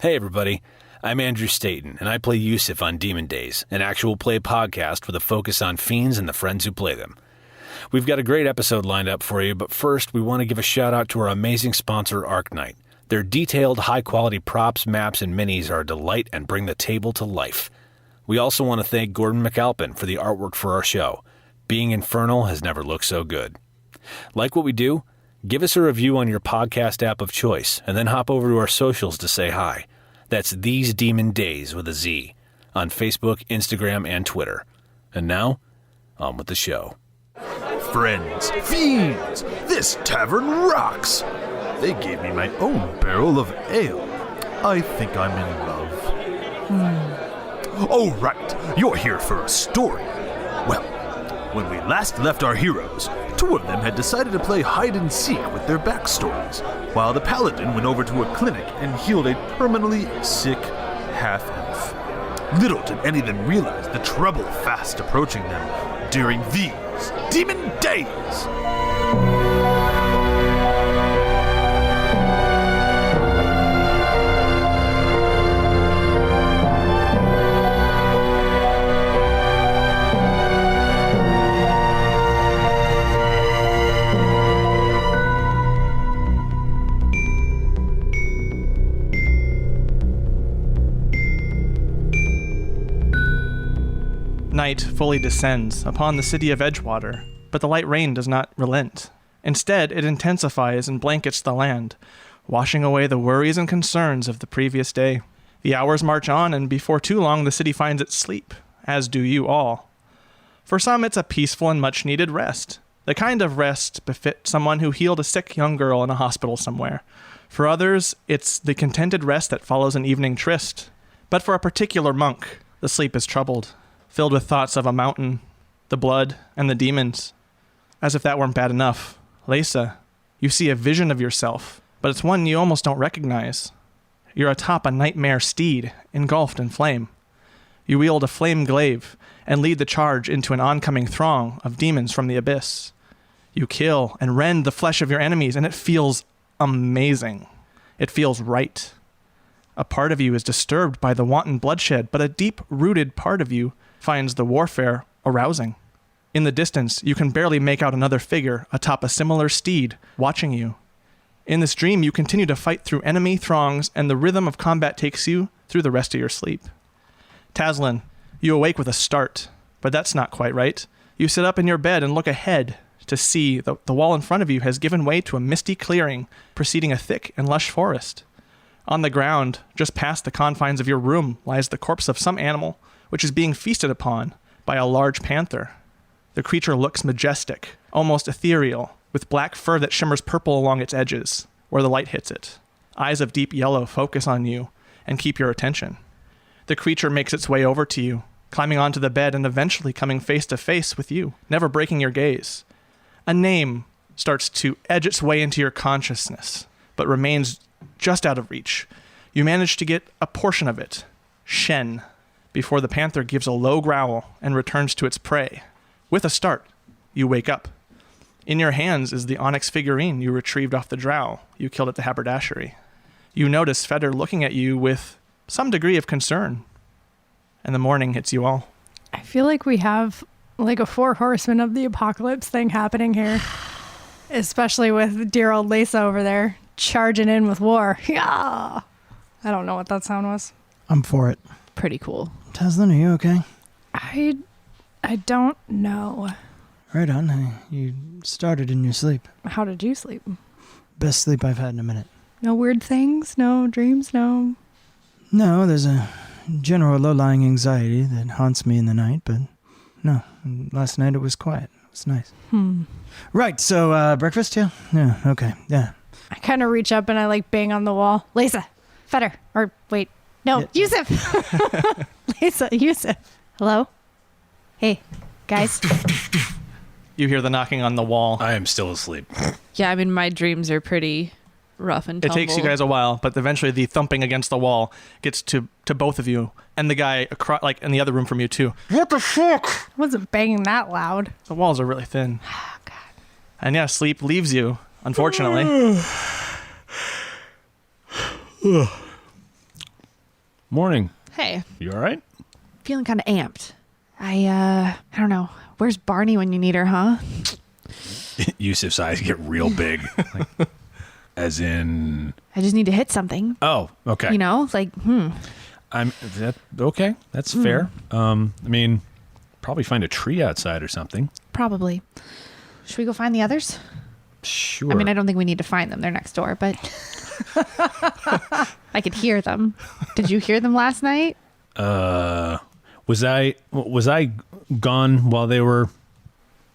Hey everybody, I'm Andrew Staton, and I play Yewsiff on Demon Days, an actual play podcast with a focus on fiends and the friends who play them. We've got a great episode lined up for you, but first we want to give a shout out to our amazing sponsor, ArcKnight. Their detailed, high-quality props, maps, and minis are a delight and bring the table to life. We also want to thank Gordon McAlpin for the artwork for our show. Being infernal has never looked so good. Like what we do? Give us a review on your podcast app of choice, and then hop over to our socials to say hi. That's These Demon Days with a Z, on Facebook, Instagram, and Twitter. And now, on with the show. Friends, fiends, this tavern rocks. They gave me my own barrel of ale. I think I'm in love. Oh, right, you're here for a story. Well, when we last left our heroes, 2 of them had decided to play hide-and-seek with their backstories, while the paladin went over to a clinic and healed a permanently sick half-elf. Little did any of them realize the trouble fast approaching them during these Demon Days. Night fully descends upon the city of Edgewater, but the light rain does not relent. Instead, it intensifies and blankets the land, washing away the worries and concerns of the previous day. The hours march on, and before too long the city finds its sleep, as do you all. For some, it's a peaceful and much-needed rest, the kind of rest befit someone who healed a sick young girl in a hospital somewhere. For others, it's the contented rest that follows an evening tryst. But for a particular monk, the sleep is troubled, filled with thoughts of a mountain, the blood, and the demons. As if that weren't bad enough, Leysa, you see a vision of yourself, but it's one you almost don't recognize. You're atop a nightmare steed, engulfed in flame. You wield a flame glaive and lead the charge into an oncoming throng of demons from the abyss. You kill and rend the flesh of your enemies, and it feels amazing. It feels right. A part of you is disturbed by the wanton bloodshed, but a deep-rooted part of you finds the warfare arousing. In the distance, you can barely make out another figure atop a similar steed watching you. In this dream, you continue to fight through enemy throngs, and the rhythm of combat takes you through the rest of your sleep. Taslinn, you awake with a start, but that's not quite right. You sit up in your bed and look ahead to see the wall in front of you has given way to a misty clearing preceding a thick and lush forest. On the ground, just past the confines of your room, lies the corpse of some animal, which is being feasted upon by a large panther. The creature looks majestic, almost ethereal, with black fur that shimmers purple along its edges, where the light hits it. Eyes of deep yellow focus on you and keep your attention. The creature makes its way over to you, climbing onto the bed and eventually coming face to face with you, never breaking your gaze. A name starts to edge its way into your consciousness, but remains just out of reach. You manage to get a portion of it, Shen, before the panther gives a low growl and returns to its prey. With a start, you wake up. In your hands is the onyx figurine you retrieved off the drow you killed at the haberdashery. You notice Feder looking at you with some degree of concern. And the morning hits you all. I feel like we have like a 4 horsemen of the apocalypse thing happening here. Especially with dear old Leysa over there charging in with war. Yeah. I don't know what that sound was. I'm for it. Pretty cool. Taslinn, are you okay? I don't know. Right on. You started in your sleep. How did you sleep? Best sleep I've had in a minute. No weird things? No dreams? No? No, there's a general low-lying anxiety that haunts me in the night, but no. Last night it was quiet. It was nice. Right, so breakfast, yeah? Yeah, okay, yeah. I kind of reach up and I like bang on the wall. Leysa, Feder, or wait, no, Yeah. Yewsiff. Leysa, Yewsiff. Hello? Hey, guys. You hear the knocking on the wall. I am still asleep. Yeah, I mean, my dreams are pretty rough and It tumble. takes you guys a while, but eventually the thumping against the wall gets to both of you, and the guy across, like in the other room from you too. What the fuck? I wasn't banging that loud. The walls are really thin. Oh, God. And yeah, sleep leaves you, unfortunately. Morning. Hey, You all right? feeling kind of amped. I don't know. Where's Barney when you need her, huh? Yewsiff's eyes get real big. Like, as in... I just need to hit something. Oh, okay. You know, like, Okay, that's fair. I mean, probably find a tree outside or something. probably. Should we go find the others? Sure. I mean, I don't think we need to find them. They're next door, but I could hear them. Did you hear them last night? Was I gone while they were...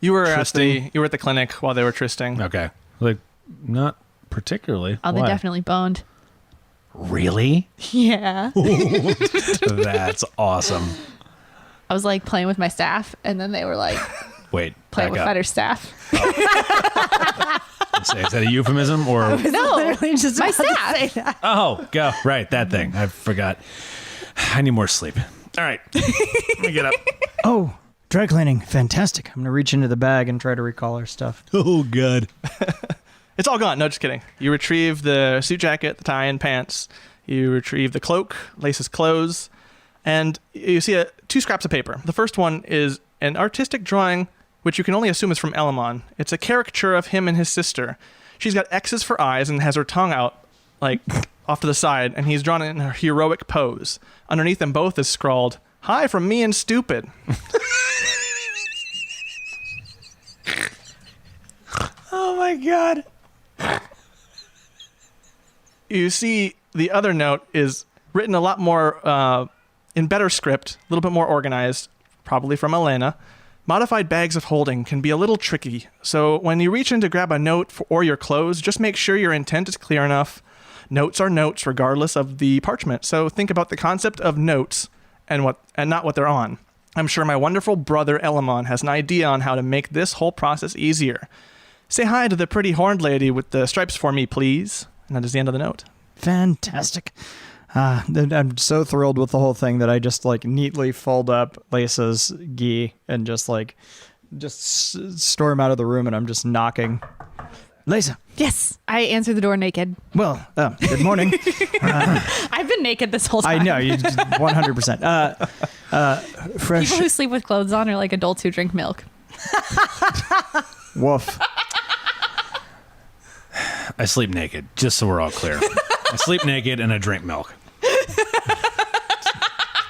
You were Trysting? at the clinic while they were trysting. Okay. Like, not particularly. Oh, they Why? definitely boned. Really? Yeah. That's awesome. I was like playing with my staff, and then they were like Wait, playing back with up. Fetter's staff. Is that a euphemism or... No, Literally just my about to staff. say that. Oh, go. Right, that thing. I forgot. I need more sleep. All right. Let me get up. Oh, dry cleaning. Fantastic. I'm going to reach into the bag and try to recall our stuff. Oh, God. It's all gone. No, just kidding. You retrieve the suit jacket, the tie and pants. You retrieve the cloak, Leysa's clothes, and you see two scraps of paper. The first one is an artistic drawing, which you can only assume is from Elamon. It's a caricature of him and his sister. She's got X's for eyes and has her tongue out, like, off to the side, and he's drawn it in a heroic pose. Underneath them both is scrawled, "Hi from me and Stupid." Oh, my God. You see the other note is written a lot more in better script, a little bit more organized, probably from Elena. Modified bags of holding can be a little tricky, so when you reach in to grab a note or your clothes, just make sure your intent is clear enough. Notes are notes regardless of the parchment, so think about the concept of notes and not what they're on. I'm sure my wonderful brother Elamon has an idea on how to make this whole process easier. Say hi to the pretty horned lady with the stripes for me, please. And that is the end of the note. Fantastic. I'm so thrilled with the whole thing that I just like neatly fold up Leysa's gi and just storm out of the room, and I'm just knocking. Leysa. Yes, I answered the door naked. Well, good morning. I've been naked this whole time. I know, you 100%. Fresh. People who sleep with clothes on are like adults who drink milk. Woof. I sleep naked, just so we're all clear. I sleep naked and I drink milk.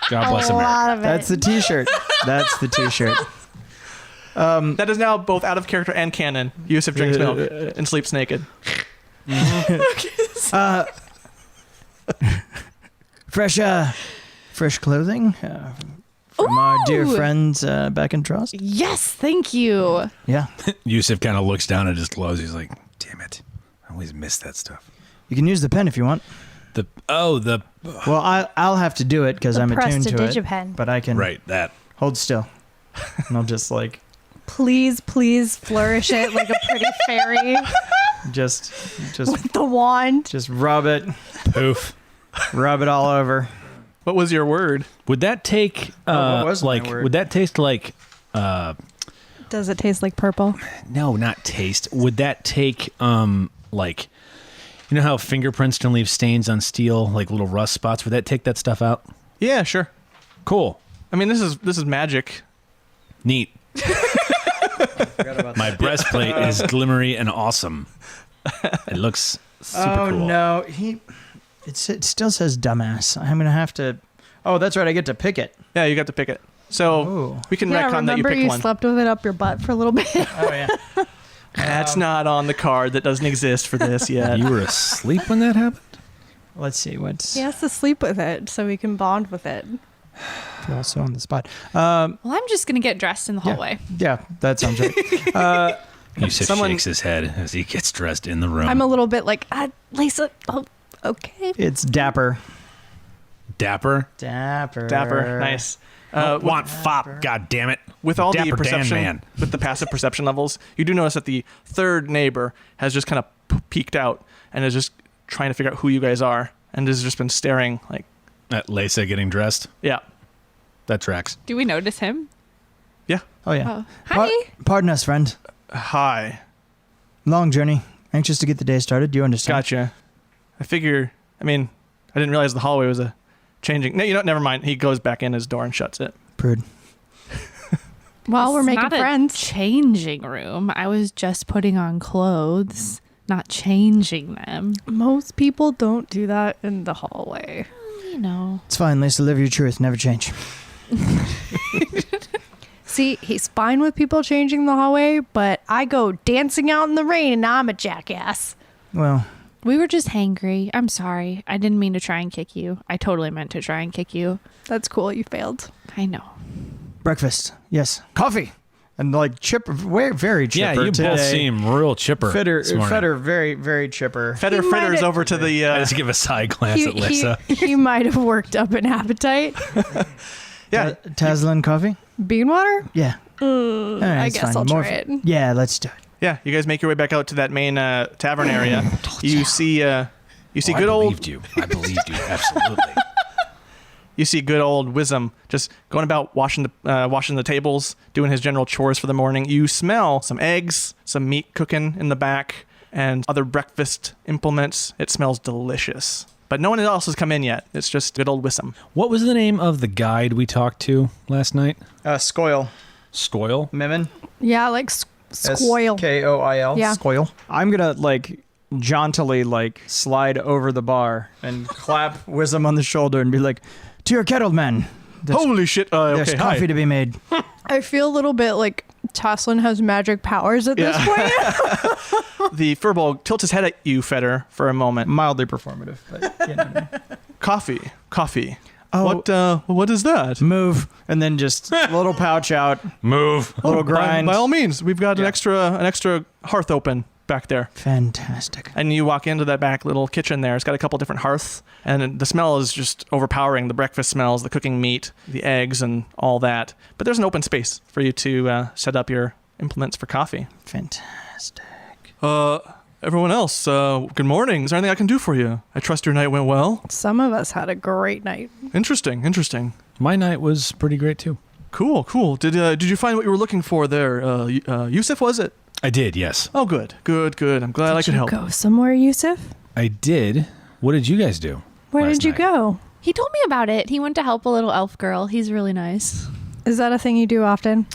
God bless A America. lot of it. That's the t-shirt. That's the t-shirt. That is now both out of character and canon. Yewsiff drinks milk and sleeps naked. Fresh clothing from our dear Ooh. friends back in Trust. Yes, thank you. Yeah. Yewsiff kind of looks down at his clothes. He's like, damn it. I always miss that stuff. You can use the pen if you want. The Well, I'll have to do it because I'm attuned to it. Prestidigipen. But I can that. hold still. And I'll just like Please flourish it like a pretty fairy just with the wand. just rub it all over. What was your word? Would that take what was my word? would that taste like Does it taste like purple? no, not taste. Would that take like, you know how fingerprints can leave stains on steel, like little rust spots? Would that take that stuff out? Yeah, sure. Cool. I mean, this is magic. Neat. My breastplate is glimmery and awesome. It looks super cool. No, it still says dumbass. I'm gonna have to. Oh, that's right. I get to pick it. Yeah, you got to pick it. So Ooh. we can Yeah, retcon that you remember picked you one. slept with it up your butt for a little bit. Oh yeah. That's not on the card. That doesn't exist for this yet. You were asleep when that happened? Let's see what's He has to sleep with it so we can bond with it. also on the spot. Well, I'm just going to get dressed in the hallway. Yeah, that sounds right. Yewsiff Someone- shakes his head as he gets dressed in the room. I'm a little bit like, Leysa, oh, okay. It's dapper. Dapper? Dapper. Nice. Want fop, god damn it. With all Dapper the Dan perception, man. with the passive perception levels, you do notice that the third neighbor has just kind of peeked out and is just trying to figure out who you guys are and has just been staring like, At Leysa getting dressed? yeah. That tracks. Do we notice him? Yeah. Oh yeah. Oh. Hi. Pardon us, friend. Hi. Long journey. Anxious to get the day started. Do you understand? Gotcha. I didn't realize the hallway was a changing. No, never mind. He goes back in his door and shuts it. Prude. Well, we're It's making not a friends. changing room. I was just putting on clothes, not changing them. Most people don't do that in the hallway. You know. It's fine, Leysa. Live your truth. Never change. See, he's fine with people changing the hallway, but I go dancing out in the rain and I'm a jackass. Well, We were just hangry. I'm sorry. I didn't mean to try and kick you. I totally meant to try and kick you. That's cool. You failed. I know. breakfast. Yes. Coffee. And like chipper, very chipper. Yeah, you today. both seem real chipper. this morning. Fetter, very chipper. Fedder He might fritters have- over to the. I just give a side glance at Leysa. He might have worked up an appetite. Yeah. Taslinn coffee? Bean water? Yeah. All right, I it's guess fine. I'll More try it. Yeah, let's do it. Yeah, you guys make your way back out to that main tavern area. You see good old I believed you. Absolutely. You see good old Wisdom just going about washing the tables, doing his general chores for the morning. You smell some eggs, some meat cooking in the back, and other breakfast implements. It smells delicious. But no one else has come in yet. It's just good old Wisdom. What was the name of the guide we talked to last night? Scoil. Stoyle? Mimmin. Yeah, like squoil. Skoil. Yeah. Scoil. I'm gonna jauntily slide over the bar and clap Wisdom on the shoulder and be like, "To your kettle, man. Holy shit! There's Okay, coffee hi. to be made." I feel a little bit like Taslinn has magic powers at this point. The furball tilts his head at you, Feder, for a moment. Mildly performative, but you know. Coffee. Oh. What is that? Move, and then just a little pouch out, Move. a little grind. By all means, we've got Yeah. an extra hearth open back there. Fantastic. And you walk into that back little kitchen there. It's got a couple different hearths, and the smell is just overpowering. The breakfast smells, the cooking meat, the eggs, and all that. But there's an open space for you to set up your implements for coffee. Fantastic. Everyone else, good morning. Is there anything I can do for you? I trust your night went well. Some of us had a great night. Interesting. My night was pretty great too. Cool. Did you find what you were looking for there? Yewsiff, was it? I did, yes. Oh, good. I'm glad I could help. Go somewhere, Yewsiff? I did. What did you guys do? Where last did you night? go? He told me about it. He went to help a little elf girl. He's really nice. Is that a thing you do often?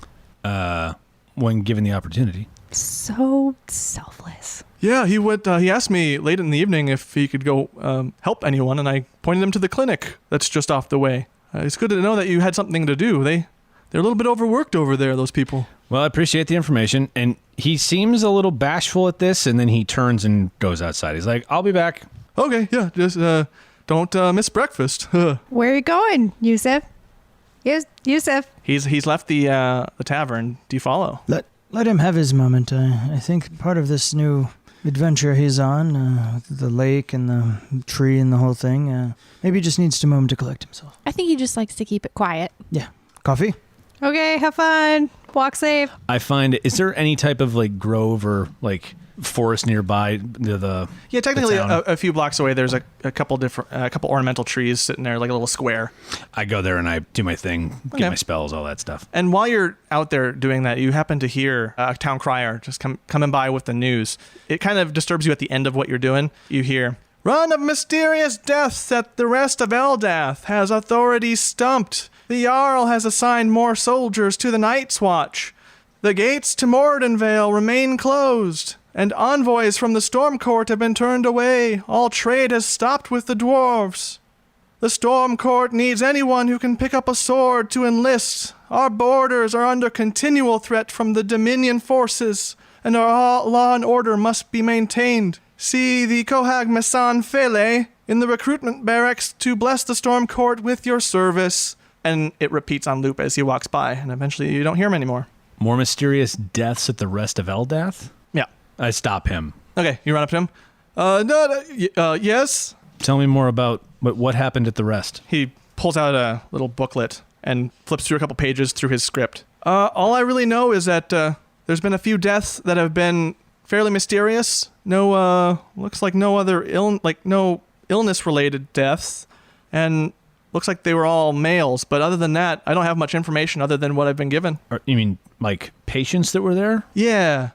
When given the opportunity. So selfless. Yeah, he went. He asked me late in the evening if he could go help anyone, and I pointed him to the clinic that's just off the way. It's good to know that you had something to do. They're a little bit overworked over there, those people. Well, I appreciate the information. And he seems a little bashful at this, and then he turns and goes outside. He's like, I'll be back. Okay, yeah, just don't miss breakfast. Where are you going, Yewsiff? Yewsiff. He's left the tavern. Do you follow? Let him have his moment. I think part of this new adventure he's on, the lake and the tree and the whole thing, maybe he just needs a moment to collect himself. I think he just likes to keep it quiet. Yeah. Coffee? Okay, have fun. Walk safe. I find, is there any type of grove or forest nearby the Yeah, technically, the town? a few blocks away, there's a couple ornamental trees sitting there, like a little square. I go there and I do my thing, Okay. get my spells, all that stuff. And while you're out there doing that, you happen to hear a town crier just coming by with the news. It kind of disturbs you at the end of what you're doing. You hear, "Run of mysterious deaths at the rest of Eldath has authorities stumped. The Jarl has assigned more soldiers to the Night's Watch. The gates to Mordenvale remain closed, and envoys from the Storm Court have been turned away. All trade has stopped with the dwarves. The Storm Court needs anyone who can pick up a sword to enlist. Our borders are under continual threat from the Dominion forces, and our law and order must be maintained. See the Kohag Mesan Fele in the recruitment barracks to bless the Storm Court with your service." And it repeats on loop as he walks by, and eventually you don't hear him anymore. More mysterious deaths at the rest of Eldath? Yeah. I stop him. Okay, you run up to him. Yes? Tell me more about what happened at the rest. He pulls out a little booklet and flips through a couple pages through his script. All I really know is that there's been a few deaths that have been fairly mysterious. No, looks like no other no illness-related deaths, and looks like they were all males. But other than that, I don't have much information other than what I've been given. You mean patients that were there? Yeah.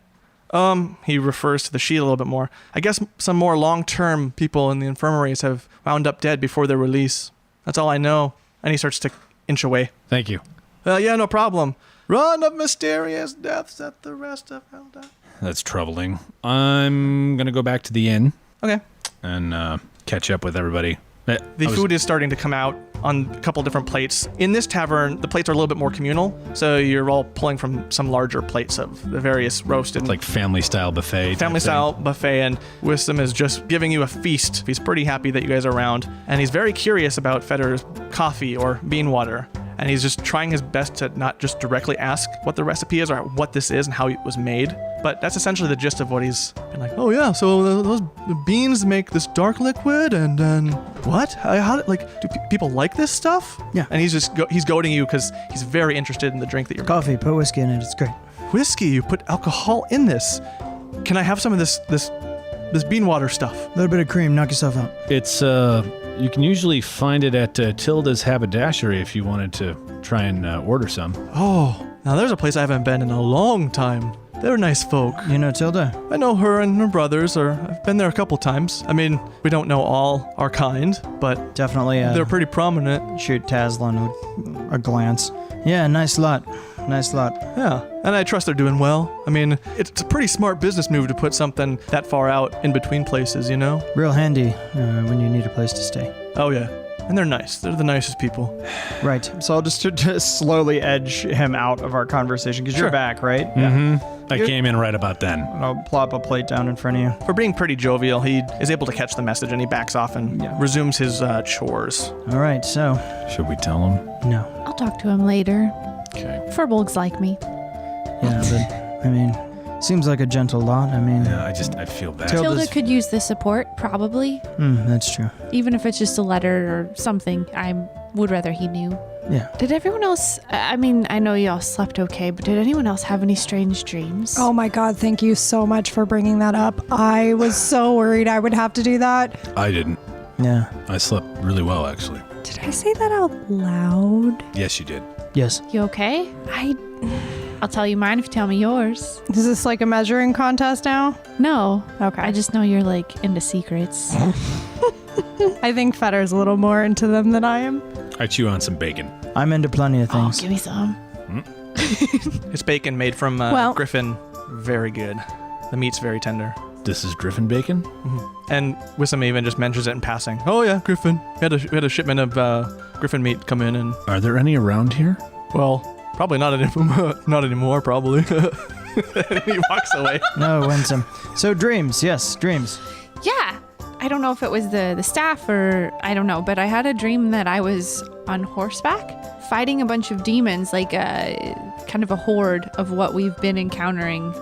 He refers to the sheet a little bit more. I guess some more long-term people in the infirmaries have wound up dead before their release. That's all I know. And he starts to inch away. Thank you. Yeah, no problem. Run of mysterious deaths at the rest of Eldath. That's troubling. I'm going to go back to the inn. Okay. And catch up with everybody. The food is starting to come out on a couple different plates. In this tavern, the plates are a little bit more communal, so you're all pulling from some larger plates of the various roasted. It's like family-style buffet. Family-style buffet, and Yewsiff is just giving you a feast. He's pretty happy that you guys are around, and he's very curious about Fetter's coffee or bean water. And he's just trying his best to not just directly ask what the recipe is or what this is and how it was made. But that's essentially the gist of what he's been like, oh yeah, so those beans make this dark liquid and then what? Do people like this stuff? Yeah. And he's just he's goading you because he's very interested in the drink that you're... Coffee, put whiskey in it. It's great. Whiskey? You put alcohol in this? Can I have some of this bean water stuff? A little bit of cream, knock yourself out. It's, you can usually find it at Tilda's Haberdashery if you wanted to try and order some. Oh, now there's a place I haven't been in a long time. They're nice folk. You know Tilda? I know her and her brothers, I've been there a couple times. I mean, we don't know all our kind, but definitely they're pretty prominent. Shoot Taslinn a glance. Yeah, nice lot. Nice lot. Yeah, and I trust they're doing well. I mean, it's a pretty smart business move to put something that far out in between places, you know? Real handy when you need a place to stay. Oh, yeah. And they're nice. They're the nicest people. Right. So I'll just slowly edge him out of our conversation because you're back, right? Mm-hmm. I came in right about then. And I'll plop a plate down in front of you. For being pretty jovial, he is able to catch the message and he backs off and resumes his chores. All right, so... Should we tell him? No. I'll talk to him later. Okay. Furbolgs like me. Yeah, but, I mean, seems like a gentle lot. I mean... Yeah, I feel bad. Tilda could use the support, probably. That's true. Even if it's just a letter or something, I would rather he knew. Yeah. Did everyone else, I mean, I know y'all slept okay, but did anyone else have any strange dreams? Oh my God, thank you so much for bringing that up. I was so worried I would have to do that. I didn't. Yeah. I slept really well, actually. Did I say that out loud? Yes, you did. Yes. You okay? I'll tell you mine if you tell me yours. Is this like a measuring contest now? No. Okay. I just know you're like into secrets. I think Fetter's a little more into them than I am. I chew on some bacon. I'm into plenty of things. Oh, give me some. It's bacon made from Griffin. Very good. The meat's very tender. This is Griffin bacon? Mm-hmm. And Yewsiff even just mentions it in passing. Oh yeah, Griffin. We had a shipment of Griffin meat come in and... Are there any around here? Well, probably not anymore, probably. He walks away. No, winsome. So dreams, yes, dreams. Yeah. I don't know if it was the staff or I don't know, but I had a dream that I was on horseback fighting a bunch of demons, like kind of a horde of what we've been encountering.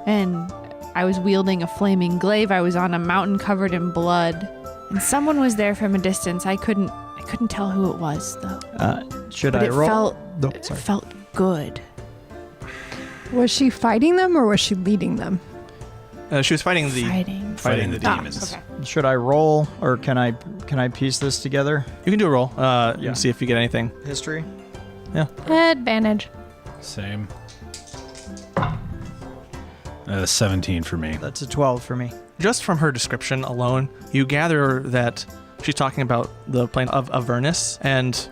And I was wielding a flaming glaive. I was on a mountain covered in blood. And someone was there from a distance. I couldn't tell who it was though. Should but I it roll? It felt good. Was she fighting them or was she leading them? She was fighting the demons. Okay. Should I roll or can I piece this together? You can do a roll and see if you get anything. History? Yeah. Advantage. Same. 17 for me. That's a 12 for me. Just from her description alone, you gather that she's talking about the plane of Avernus and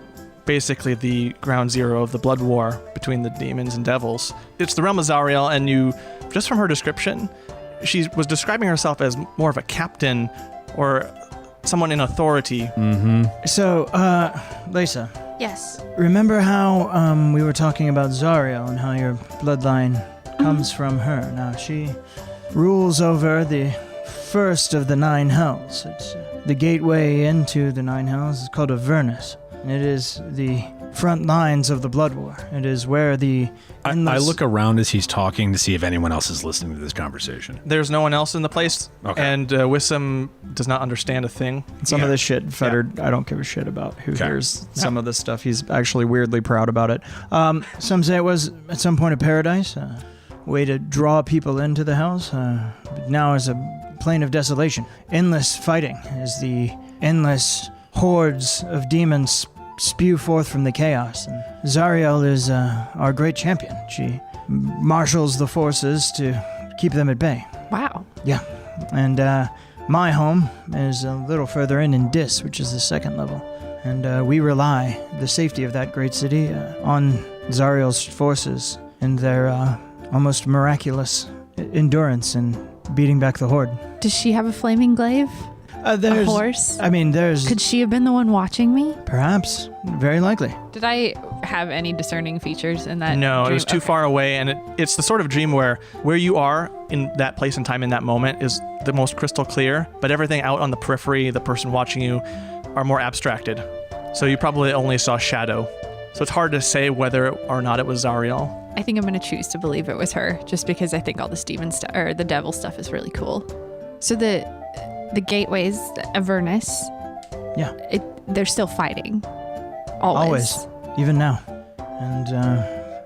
basically the ground zero of the blood war between the demons and devils. It's the realm of Zariel, and you, just from her description, she was describing herself as more of a captain or someone in authority. Mm-hmm. So, Leysa. Yes. Remember how we were talking about Zariel and how your bloodline comes from her? Now, she rules over the first of the 9 hells. It's the gateway into the 9 hells is called Avernus. It is the front lines of the blood war. It is where the I look around as he's talking to see if anyone else is listening to this conversation. There's no one else in the place, and Yewsiff does not understand a thing. Some of this shit, Fettered, I don't give a shit about who hears some of this stuff. He's actually weirdly proud about it. Some say it was at some point a paradise, a way to draw people into the house, but now is a plain of desolation. Endless fighting as the endless hordes of demons spew forth from the chaos. And Zariel is our great champion. She marshals the forces to keep them at bay. Wow. Yeah. And my home is a little further in Dis, which is the 2nd level. And we rely, the safety of that great city, on Zariel's forces and their almost miraculous endurance in beating back the Horde. Does she have a flaming glaive? There's A horse? I mean, there's... Could she have been the one watching me? Perhaps. Very likely. Did I have any discerning features in that No, dream? it was too far away, and it's the sort of dream where you are in that place and time in that moment is the most crystal clear, but everything out on the periphery, the person watching you, are more abstracted. So you probably only saw shadow. So it's hard to say whether or not it was Zariel. I think I'm going to choose to believe it was her, just because I think all the Steven stuff or the devil stuff is really cool. So the gateways, Avernus, Yeah. They're still fighting. Always. Even now. And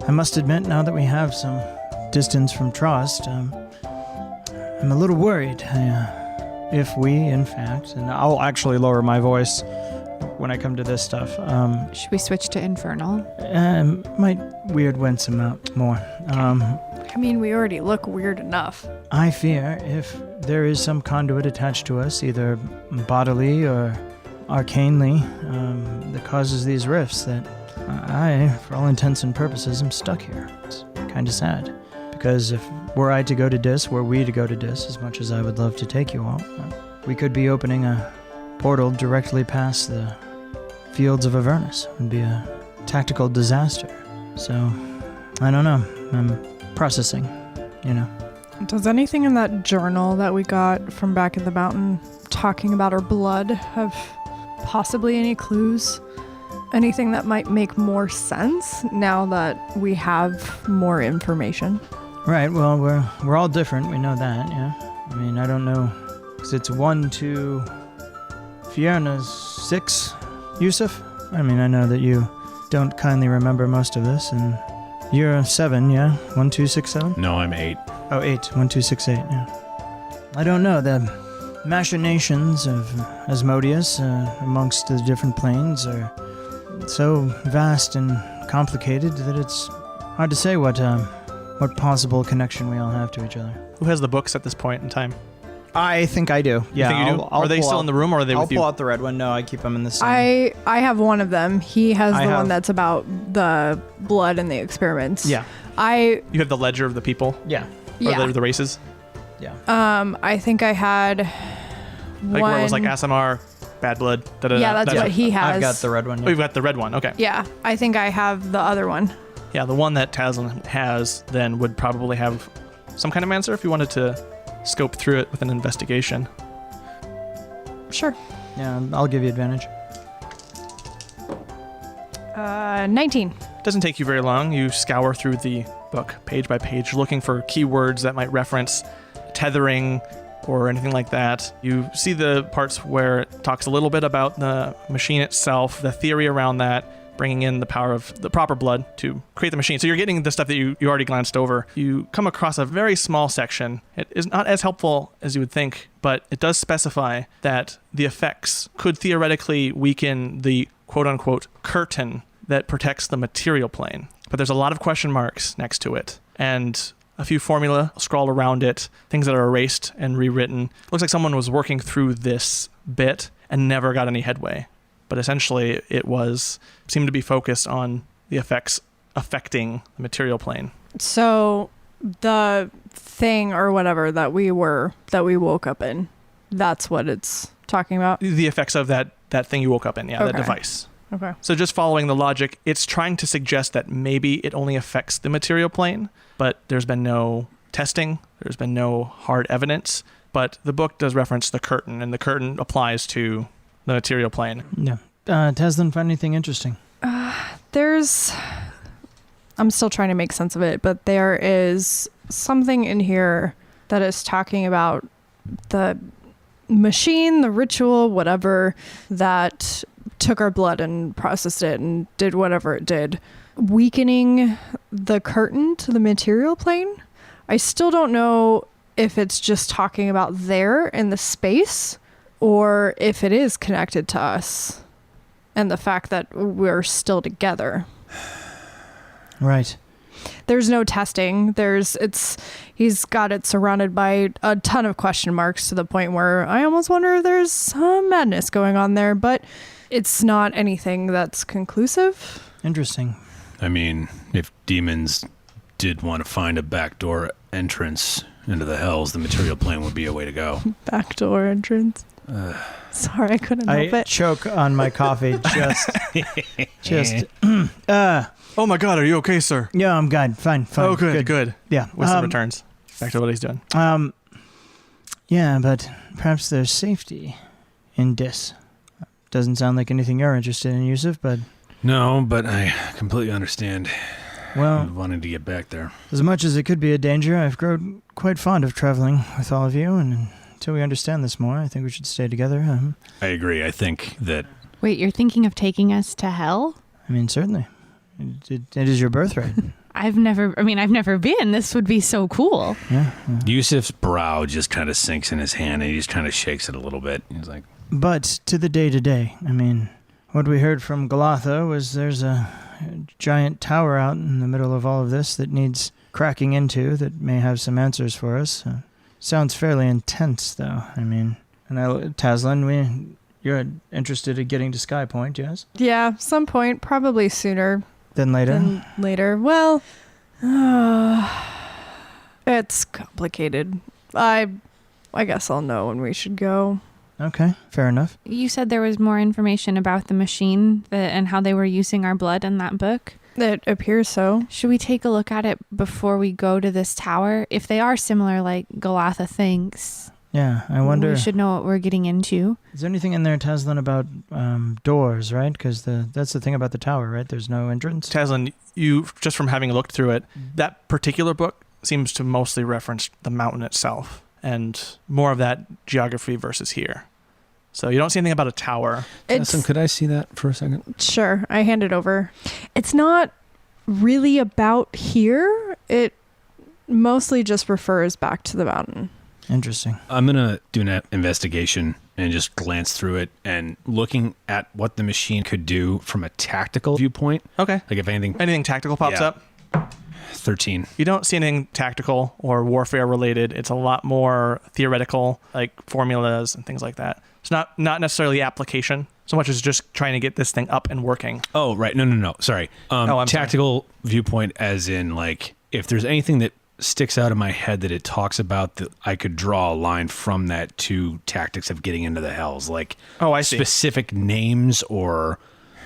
I must admit, now that we have some distance from Trost, I'm a little worried. If we, in fact, and I'll actually lower my voice when I come to this stuff. Should we switch to Infernal? Might weird Winsome out more. I mean, we already look weird enough. I fear if there is some conduit attached to us, either bodily or arcanely, that causes these rifts, that I, for all intents and purposes, am stuck here. It's kind of sad. Because if were I to go to Dis, were we to go to Dis, as much as I would love to take you all, we could be opening a portal directly past the fields of Avernus. It would be a tactical disaster. So, I don't know. I'm processing, you know. Does anything in that journal that we got from back in the mountain talking about our blood have possibly any clues? Anything that might make more sense now that we have more information? Right, well, we're all different. We know that, yeah. I mean, I don't know. Because it's 1, 2... Fiona's 6, Yewsiff? I mean, I know that you don't kindly remember most of this, and you're 7, yeah? 1, 2, 6, 7? No, I'm 8. Oh, 8. 1, 2, 6, 8, yeah. I don't know. The machinations of Asmodeus amongst the different planes are so vast and complicated that it's hard to say what possible connection we all have to each other. Who has the books at this point in time? I think I do. Yeah, You think you do? Are they still in the room, or are they I'll with you? pull out the red one. No, I keep them in the same. I have one of them. He has I the have- one that's about the blood and the experiments. Yeah. I You have the ledger of the people? Yeah. yeah. Or the races? I think I had Like one. where it was like Asimar, Bad Blood, da-da-da. Yeah, that's what he has. I've got the red one. Oh, you've got the red one. Okay. Yeah, I think I have the other one. Yeah, the one that Taslinn has then would probably have some kind of answer if you wanted to scope through it with an investigation. Sure. Yeah, I'll give you advantage. 19. Doesn't take you very long. You scour through the book page by page looking for keywords that might reference tethering or anything like that. You see the parts where it talks a little bit about the machine itself, the theory around that, bringing in the power of the proper blood to create the machine. So you're getting the stuff that you already glanced over. You come across a very small section. It is not as helpful as you would think, but it does specify that the effects could theoretically weaken the quote-unquote curtain that protects the material plane. But there's a lot of question marks next to it, and a few formula scrawled around it, things that are erased and rewritten. Looks like someone was working through this bit and never got any headway. But essentially, it seemed to be focused on the effects affecting the material plane. So the thing or whatever that we woke up in, that's what it's talking about? The effects of that thing you woke up in, that Okay. device. Okay. So just following the logic, it's trying to suggest that maybe it only affects the material plane, but there's been no testing, there's been no hard evidence, but the book does reference the curtain, and the curtain applies to the material plane. Yeah. Taslinn, find anything interesting? I'm still trying to make sense of it, but there is something in here that is talking about the machine, the ritual, whatever, that took our blood and processed it and did whatever it did, weakening the curtain to the material plane. I still don't know if it's just talking about there in the space or if it is connected to us and the fact that we're still together. Right. There's no testing. He's got it surrounded by a ton of question marks to the point where I almost wonder if there's some madness going on there. But It's not anything that's conclusive. Interesting. I mean, if demons did want to find a backdoor entrance into the hells, the material plane would be a way to go. Backdoor entrance. Sorry, I couldn't help I it. choke on my coffee just. Oh my God, are you okay, sir? Yeah, I'm good. Fine. Oh, good. Yeah. Winston returns back to what he's doing. Yeah, but perhaps there's safety in this. Doesn't sound like anything you're interested in, Yewsiff, but... No, but I completely understand wanting to get back there. As much as it could be a danger, I've grown quite fond of traveling with all of you, and until we understand this more, I think we should stay together. I agree. I think that... Wait, you're thinking of taking us to hell? I mean, certainly. It is your birthright. I've never been. This would be so cool. Yeah. Yewsiff's brow just kind of sinks in his hand, and he just kind of shakes it a little bit. He's like... But to the day-to-day, I mean, what we heard from Galatha was there's a giant tower out in the middle of all of this that needs cracking into that may have some answers for us. Sounds fairly intense, though. I mean, and Taslinn, you're interested in getting to Sky Point, yes? Yeah, some point, probably sooner Then later? than later. Well, it's complicated. I guess I'll know when we should go. Okay, fair enough. You said there was more information about the machine and how they were using our blood in that book. It appears so. Should we take a look at it before we go to this tower? If they are similar, like Galatha thinks, Yeah, I wonder... we should know what we're getting into. Is there anything in there, Taslinn, about doors, right? Because that's the thing about the tower, right? There's no entrance? Taslinn, you, just from having looked through it, that particular book seems to mostly reference the mountain itself and more of that geography versus here. So you don't see anything about a tower. Could I see that for a second? Sure, I hand it over. It's not really about here. It mostly just refers back to the mountain. Interesting. I'm going to do an investigation and just glance through it and looking at what the machine could do from a tactical viewpoint. Okay. Like if anything Tactical pops Yeah. up? 13. You don't see anything tactical or warfare related. It's a lot more theoretical, like formulas and things like that. It's not necessarily application so much as just trying to get this thing up and working. Oh, right. No. Sorry. I'm tactical viewpoint as in like if there's anything that sticks out in my head that it talks about that I could draw a line from that to tactics of getting into the hells, like I see. specific names or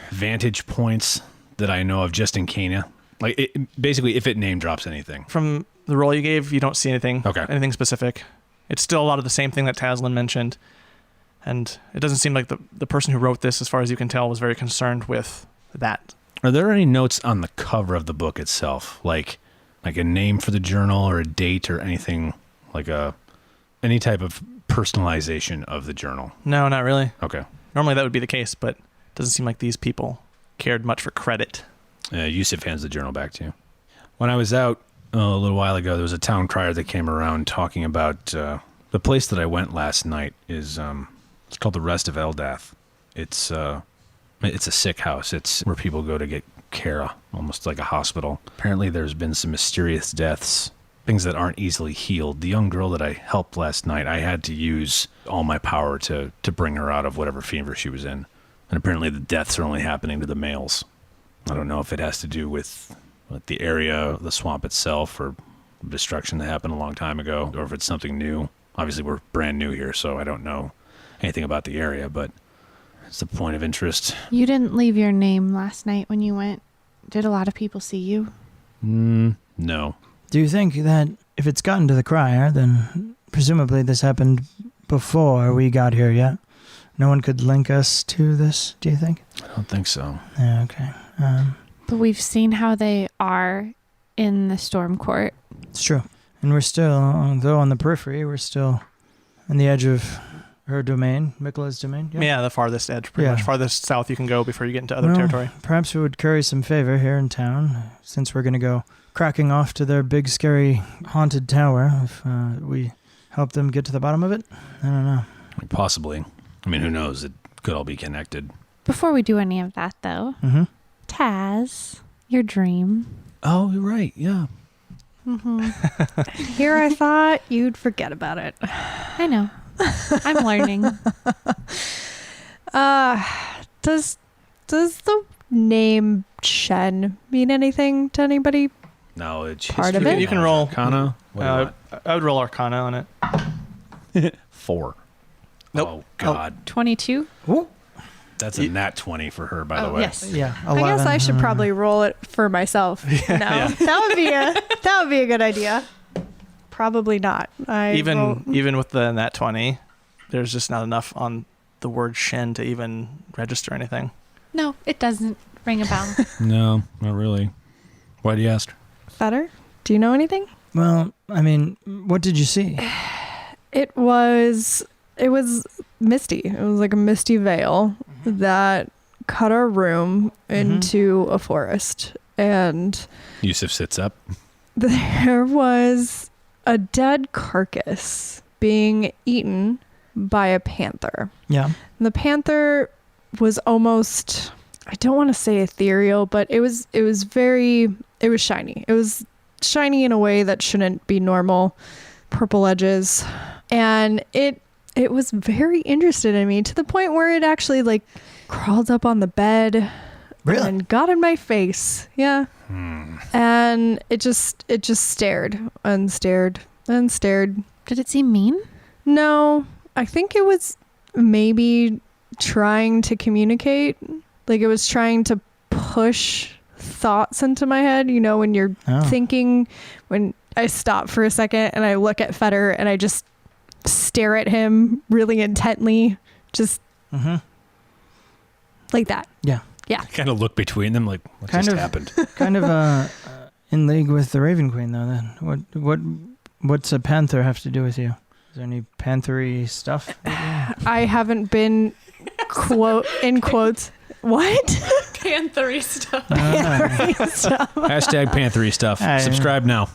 vantage points that I know of just in Cana. Like basically if it name drops anything. From the roll you gave, you don't see anything. Okay. Anything specific. It's still a lot of the same thing that Taslinn mentioned. And it doesn't seem like the person who wrote this, as far as you can tell, was very concerned with that. Are there any notes on the cover of the book itself? Like a name for the journal or a date or anything, like any type of personalization of the journal? No, not really. Okay. Normally that would be the case, but it doesn't seem like these people cared much for credit. Yewsiff hands the journal back to you. When I was out a little while ago, there was a town crier that came around talking about the place that I went last night is it's called the Rest of Eldath. It's a sick house. It's where people go to get care, almost like a hospital. Apparently there's been some mysterious deaths, things that aren't easily healed. The young girl that I helped last night, I had to use all my power to bring her out of whatever fever she was in. And apparently the deaths are only happening to the males. I don't know if it has to do with the area, the swamp itself, or destruction that happened a long time ago, or if it's something new. Obviously, we're brand new here, so I don't know anything about the area, but it's a point of interest. You didn't leave your name last night when you went. Did a lot of people see you? No. Do you think that if it's gotten to the crier, then presumably this happened before we got here yet? No one could link us to this, do you think? I don't think so. Yeah, okay. But we've seen how they are in the Storm Court. It's true. And we're still, though on the periphery, we're still on the edge of her domain, Mikla's domain. Yeah, the farthest edge, pretty Yeah. much. Farthest south you can go before you get into other territory. Perhaps it would curry some favor here in town, since we're going to go cracking off to their big, scary, haunted tower, if we help them get to the bottom of it. I don't know. Possibly. I mean, who knows? It could all be connected. Before we do any of that, though, Taz, your dream. Oh, you're right. Yeah. Here I thought you'd forget about it. I know. I'm learning. Does the name Shen mean anything to anybody? Knowledge. Part of history, it? You can roll. Arcana. What do you want? I would roll Arcana on it. 4. Nope. Oh, God. 22. That's a nat 20 for her, by the way. Yes. Yeah, I guess 11. I should probably roll it for myself. That would be a good idea. Probably not. Even with the nat 20, there's just not enough on the word Shen to even register anything. No, it doesn't ring a bell. No, not really. Why do you ask? Fetter, do you know anything? Well, I mean, what did you see? It was misty. It was like a misty veil that cut our room into a forest. And Yewsiff sits up. there was a dead carcass being eaten by a panther. Yeah. And the panther was almost, I don't want to say ethereal, but it was shiny. It was shiny in a way that shouldn't be normal. Purple edges. And it was very interested in me to the point where it actually like crawled up on the bed and got in my face. Yeah. And it just stared and stared and stared. Did it seem mean? No, I think it was maybe trying to communicate. Like it was trying to push thoughts into my head. You know, when you're thinking, when I stop for a second and I look at Fetter and I just stare at him really intently, just like that. Yeah. Yeah. Kind of look between them like, what Kind just of. happened? Kind of in league with the Raven Queen, though. Then what's a panther have to do with you? Is there any panthery stuff? I haven't been in quotes. What? Panthery stuff. Hashtag panthery stuff. Subscribe now.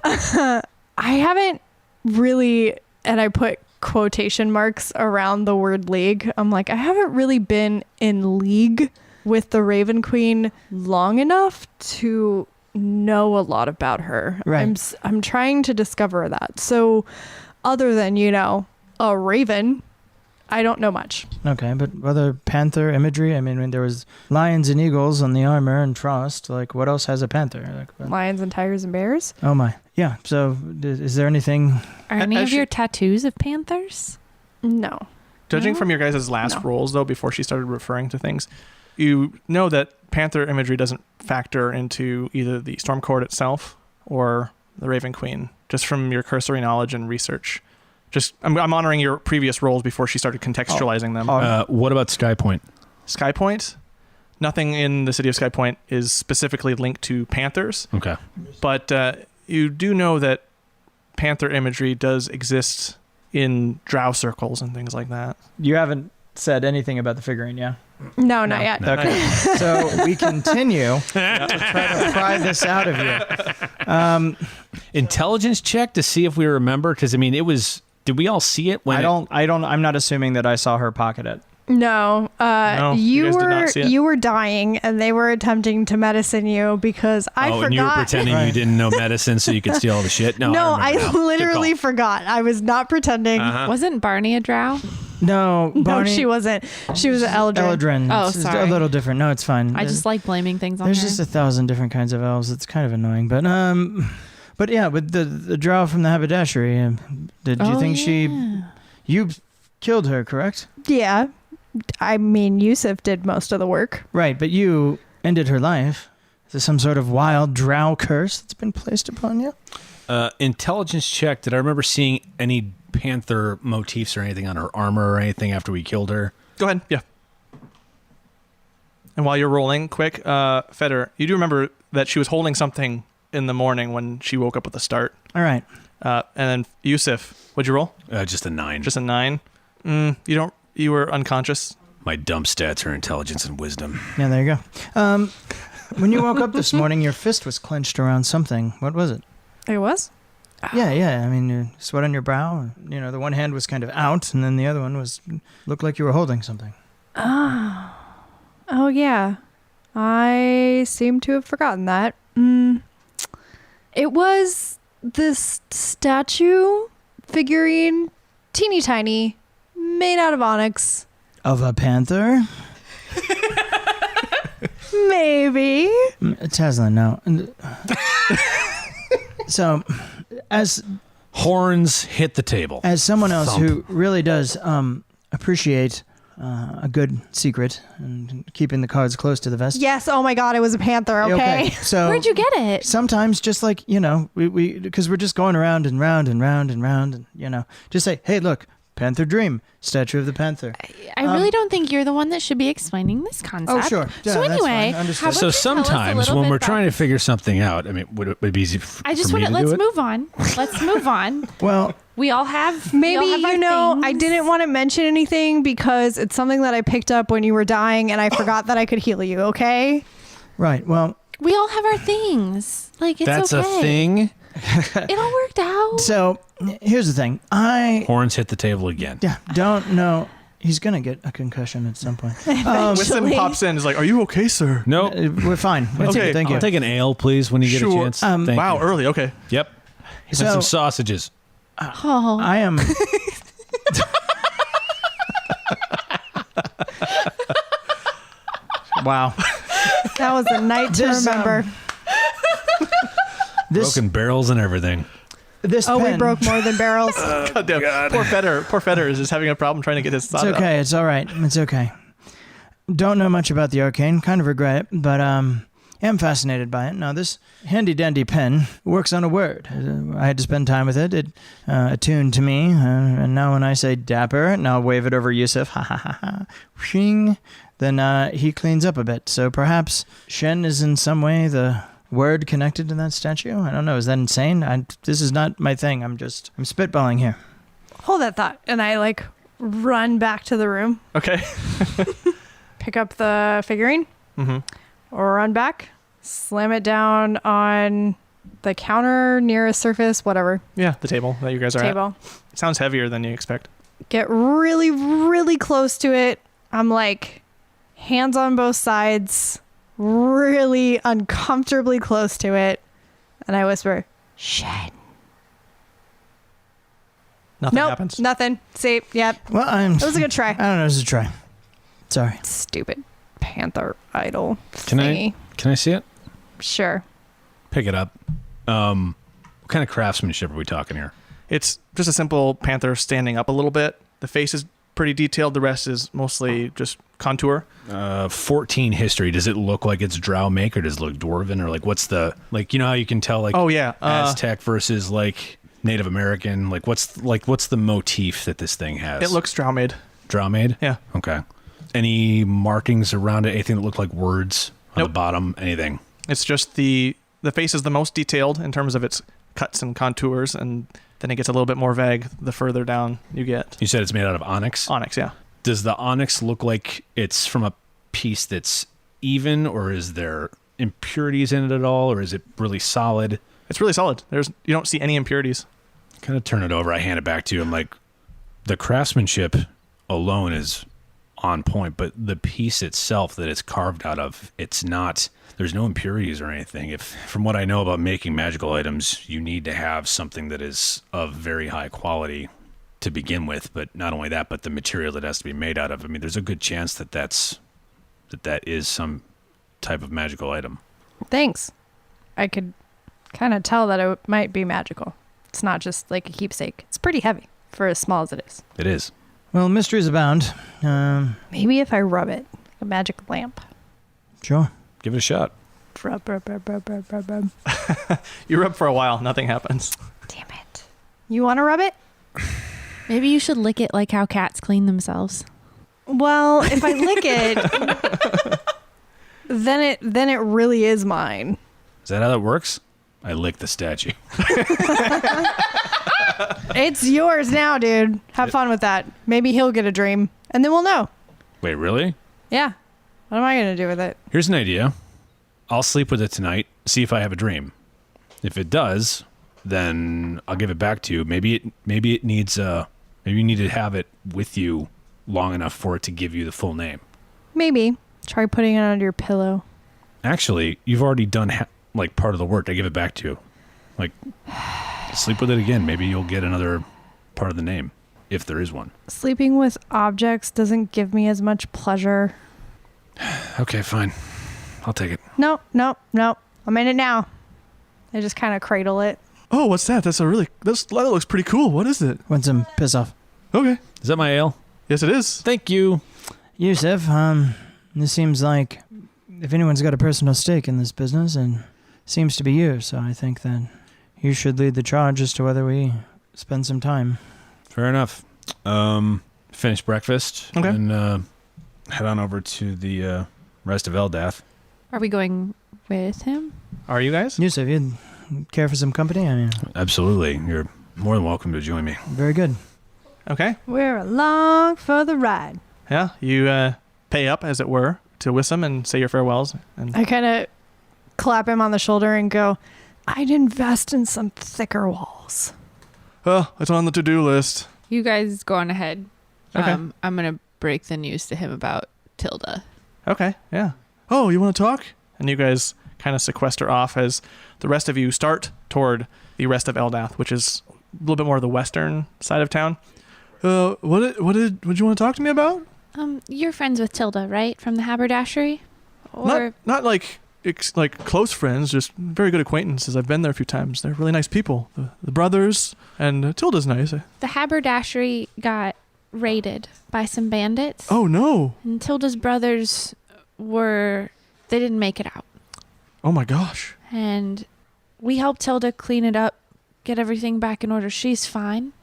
I haven't really, and I put quotation marks around the word league. I'm like, I haven't really been in league with the Raven Queen long enough to know a lot about her. Right. I'm trying to discover that. So other than, a raven, I don't know much. Okay, but other panther imagery? I mean, when there was lions and eagles on the armor and frost, like what else has a panther? Lions and tigers and bears? Oh my. Yeah, so is there anything... Are any of your tattoos of panthers? No. Judging from your guys' last rolls, though, before she started referring to things, you know that panther imagery doesn't factor into either the Storm Court itself or the Raven Queen, just from your cursory knowledge and research. I'm honoring your previous roles before she started contextualizing them. What about Sky Point? Sky Point? Nothing in the city of Sky Point is specifically linked to panthers. Okay. But you do know that panther imagery does exist in drow circles and things like that. You haven't said anything about the figurine, yeah? No, not yet. Okay, so we continue to try to pry this out of you. Intelligence check to see if we remember, because I mean, it was. Did we all see it? I'm not assuming that I saw her pocket it. No, No, you guys did not see it. you were dying, and they were attempting to medicine you because I forgot. And you were pretending you didn't know medicine, so you could steal all the shit. No, I remember now. literally forgot. I was not pretending. Wasn't Barney a drow? No, Barney, No, she wasn't. She was an Eldrin. Eldrin. Oh, It's sorry. a little different. No, it's fine. I just like blaming things on There's her. just 1,000 different kinds of elves. It's kind of annoying, but yeah, with the drow from the haberdashery, did you think you killed her, correct? Yeah. I mean, Yewsiff did most of the work. Right, but you ended her life. Is there some sort of wild drow curse that's been placed upon you? Intelligence check. Did I remember seeing any panther motifs or anything on her armor or anything after we killed her? Go ahead. Yeah. And while you're rolling, quick, Fetter, you do remember that she was holding something in the morning when she woke up with a start. All right. And then Yewsiff, what'd you roll? Just a 9. Just a 9. You were unconscious. My dump stats are intelligence and wisdom. Yeah, there you go. When you woke up this morning, your fist was clenched around something. What was it? It was? Yeah. I mean, sweat on your brow. The one hand was kind of out, and then the other one looked like you were holding something. Oh, yeah. I seem to have forgotten that. It was this statue figurine, teeny tiny, made out of onyx. Of a panther? Maybe. Taslinn, no. So, as Horns hit the table. As someone else Thump. who really does appreciate a good secret and keeping the cards close to the vest. Yes. Oh my God, it was a panther. Okay. So Where'd you get it? sometimes just like, we because we're just going around and round and round and round and, just say, hey, look, Panther Dream, statue of the panther. I really don't think you're the one that should be explaining this concept. Oh, sure. Yeah, So that's anyway, fine. Understood. how about So you tell us a sometimes little when bit we're about trying to this? figure something out, I mean, would it be easy I just for me want to to do let's it? move on. Let's move on. Well, We all have Maybe, we all have our I things. didn't want to mention anything because it's something that I picked up when you were dying and I forgot that I could heal you, okay? right. Well, We all have our things. Like it's That's okay. a thing. It all worked out. so here's the thing. Horns hit the table again. Don't know. He's going to get a concussion at some point. Winston pops in. Is like, "Are you okay, sir?" Nope. We're fine. Okay, Thank you. I'll take an ale, please, when you get a Sure. chance. Thank Wow, you. early. Okay. Yep. And So- some sausages. Oh, I am. Wow. That was a night to This, remember. This Broken barrels and everything. this Oh, pen, we broke more than barrels. God damn. Poor Fetter is just having a problem trying to get his thought It's okay. It's all right. It's okay. Don't know much about the arcane. Kind of regret it, but am fascinated by it. Now, this handy-dandy pen works on a word. I had to spend time with it. It attuned to me, and now when I say dapper, and I'll wave it over Yewsiff, ha ha ha ha, shing, then he cleans up a bit. So perhaps Shen is in some way the word connected to that statue? I don't know. Is that insane? This is not my thing. I'm spitballing here. Hold that thought. And I run back to the room, Okay. pick up the figurine, or run back, slam it down on the counter, nearest surface, whatever, Yeah, the table that you guys are table. at. Sounds heavier than you expect. Get really, really close to it. I'm hands on both sides, really uncomfortably close to it. And I whisper, Shen. Nothing Nope, happens. nothing. See, yep. Well, It was a good try. I don't know. It was a try. Sorry. Stupid panther idol Can thingy. I see it? Sure. Pick it up. What kind of craftsmanship are we talking here? It's just a simple panther standing up a little bit. The face is pretty detailed. The rest is mostly just contour. 14 history. Does it look like it's drow make, or does it look dwarven, or what's the how you can tell Oh yeah. Aztec versus Native American? What's the motif that this thing has? It looks drow made. drow made. Yeah. Okay. Any markings around it? Anything that look like words on Nope. the bottom? Anything? It's just the face is the most detailed in terms of its cuts and contours, and then it gets a little bit more vague the further down you get. You said it's made out of onyx. Onyx, yeah. Does the onyx look like it's from a piece that's even, or is there impurities in it at all, or is it really solid? It's really solid. You don't see any impurities. Kind of turn it over. I hand it back to you. I'm like, the craftsmanship alone is on point, but the piece itself that it's carved out of, it's not, there's no impurities or anything. From what I know about making magical items, you need to have something that is of very high quality to begin with, but not only that, but the material that has to be made out of. I mean, there's a good chance that that is some type of magical item. Thanks. I could kind of tell that it might be magical. It's not just like a keepsake. It's pretty heavy for as small as it is. It is. Well, mysteries abound. Maybe if I rub it, like a magic lamp. Sure. Give it a shot. Rub, rub, rub, rub, rub, rub, rub. You rub for a while, nothing happens. Damn it. You want to rub it? maybe you should lick it like how cats clean themselves. Well, if I lick it, then it really is mine. Is that how that works? I lick the statue. It's yours now, dude. Have fun with that. Maybe he'll get a dream, and then we'll know. Wait, really? Yeah. What am I going to do with it? Here's an idea. I'll sleep with it tonight, see if I have a dream. If it does, then I'll give it back to you. Maybe it needs maybe you need to have it with you long enough for it to give you the full name. Maybe. Try putting it under your pillow. Actually, you've already done part of the work. I give it back to you. Sleep with it again. Maybe you'll get another part of the name. if there is one. Sleeping with objects doesn't give me as much pleasure. Okay, fine. I'll take it. No. I'm in it now. I just kind of cradle it. Oh, what's that? That looks pretty cool. What is it? Want some piss off? Okay. Is that my ale? Yes, it is. Thank you. Yewsiff, this seems like if anyone's got a personal stake in this business, and seems to be you, so I think that you should lead the charge as to whether we spend some time. Fair enough. Finish breakfast. Okay. And head on over to the rest of Eldath. Are we going with him? Are you guys? Yewsiff, you'd care for some company? I mean, Absolutely. You're more than welcome to join me. very good. Okay. We're along for the ride. Yeah, you pay up, as it were, to Wissam and say your farewells. And I kind of clap him on the shoulder and go, I'd invest in some thicker walls. oh, it's on the to-do list. You guys go on ahead. Okay. I'm going to break the news to him about Tilda. Okay, yeah. Oh, you want to talk? And you guys kind of sequester off as the rest of you start toward the rest of Eldath, which is a little bit more the western side of town. What did you want to talk to me about? You're friends with Tilda, right? From the haberdashery? Or Not like close friends, just very good acquaintances. I've been there a few times. They're really nice people. The brothers, and Tilda's nice. the haberdashery got raided by some bandits. Oh, no. And Tilda's brothers they didn't make it out. Oh, my gosh. And we helped Tilda clean it up, get everything back in order. She's fine.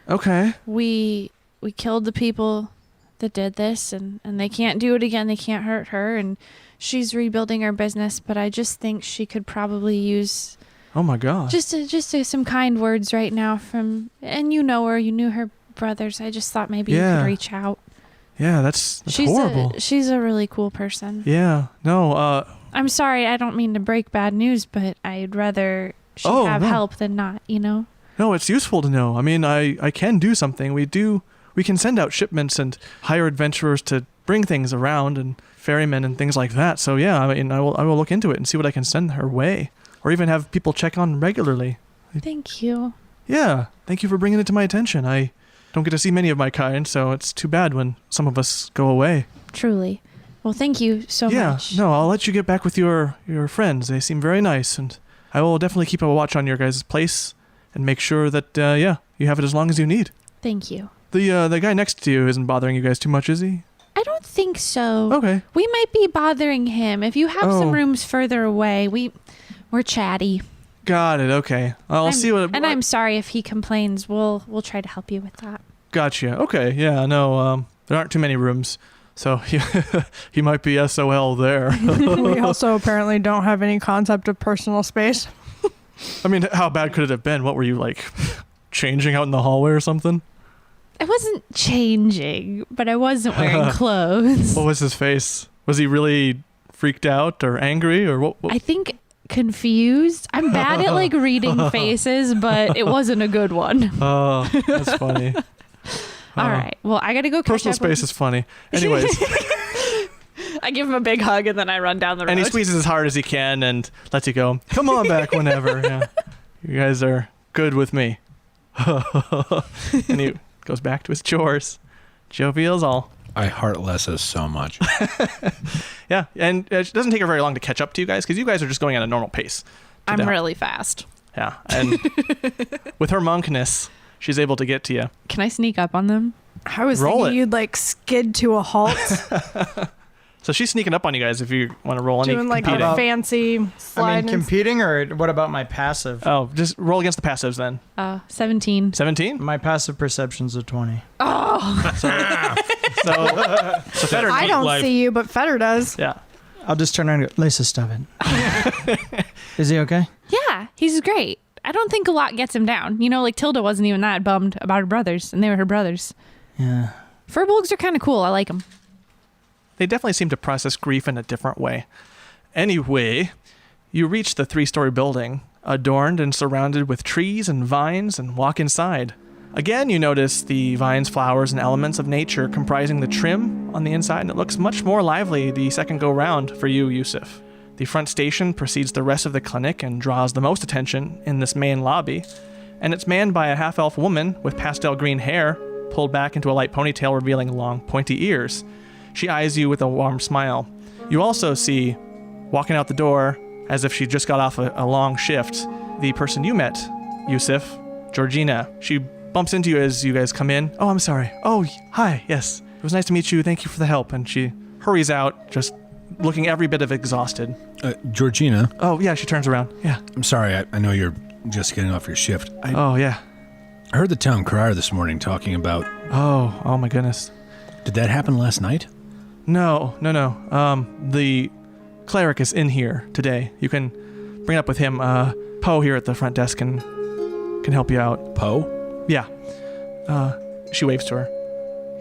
Okay. We killed the people that did this, and they can't do it again. They can't hurt her, and she's rebuilding her business, but I just think she could probably use Oh, my gosh. just some kind words right now from, and you know her, you knew her brothers. I just thought maybe you Yeah. could reach out. Yeah, that's horrible. She's a really cool person. Yeah. No, I'm sorry, I don't mean to break bad news, but I'd rather she Oh, have no. help than not, you know? no, it's useful to know. I mean, I can do something. We can send out shipments and hire adventurers to bring things around and ferrymen and things like that. So yeah, I mean, I will look into it and see what I can send her way, or even have people check on regularly. Thank you. Yeah, thank you for bringing it to my attention. I don't get to see many of my kind, so it's too bad when some of us go away. Truly. Well, thank you so much. No, I'll let you get back with your friends. They seem very nice, and I will definitely keep a watch on your guys' place and make sure that you have it as long as you need. Thank you. The guy next to you isn't bothering you guys too much, is he? I don't think so. Okay. We might be bothering him. If you have some Oh. rooms further away, we're chatty. Got it. Okay. I'll see what. And I'm sorry if he complains. We'll try to help you with that. Gotcha. Okay. Yeah. No. There aren't too many rooms, so he might be SOL there. We also apparently don't have any concept of personal space. I mean, how bad could it have been? What were you like, changing out in the hallway or something? I wasn't changing, but I wasn't wearing clothes. What was his face? Was he really freaked out or angry or what? I think confused. I'm bad at like reading faces, but it wasn't a good one. Oh, that's funny. All right. Well, I got to go catch Personal up space is funny. Anyways, I give him a big hug and then I run down the road. and he squeezes as hard as he can and lets you go. Come on back whenever. Yeah. You guys are good with me. And he goes back to his chores. Jovial as all. I heart Leysa so much. Yeah, and it doesn't take her very long to catch up to you guys because you guys are just going at a normal pace. I'm really fast. Yeah, and with her monkness, she's able to get to you. Can I sneak up on them? I was Roll thinking it. you'd like skid to a halt, So she's sneaking up on you guys if you want to roll any doing like competing. a fancy I mean, slide. competing, or what about my passive? Oh, just roll against the passives then. 17. 17? My passive perception's a 20. So Feder, I don't life. see you, but Feder does. yeah. I'll just turn around and go, Leysa, stop it. Is he okay? Yeah, he's great. I don't think a lot gets him down. You know, like Tilda wasn't even that bummed about her brothers, and they were her brothers. Yeah. Furbolgs are kind of cool. I like them. They definitely seem to process grief in a different way. Anyway, you reach the 3-story building, adorned and surrounded with trees and vines, and walk inside. Again, you notice the vines, flowers, and elements of nature comprising the trim on the inside, and it looks much more lively the second go round for you, Yewsiff. The front station precedes the rest of the clinic and draws the most attention in this main lobby, and it's manned by a half-elf woman with pastel green hair pulled back into a light ponytail revealing long, pointy ears. She eyes you with a warm smile. You also see, walking out the door, as if she just got off a long shift, the person you met, Yewsiff, Georgina. She bumps into you as you guys come in. Oh, I'm sorry. Oh, hi, yes. It was nice to meet you. Thank you for the help. And she hurries out, just looking every bit of exhausted. Georgina. Oh, yeah, she turns around. Yeah. I'm sorry, I know you're just getting off your shift. Oh, yeah. I heard the town crier this morning talking about... Oh my goodness. Did that happen last night? No. The cleric is in here today. You can bring it up with him. Poe here at the front desk can help you out. Poe? Yeah. She waves to her.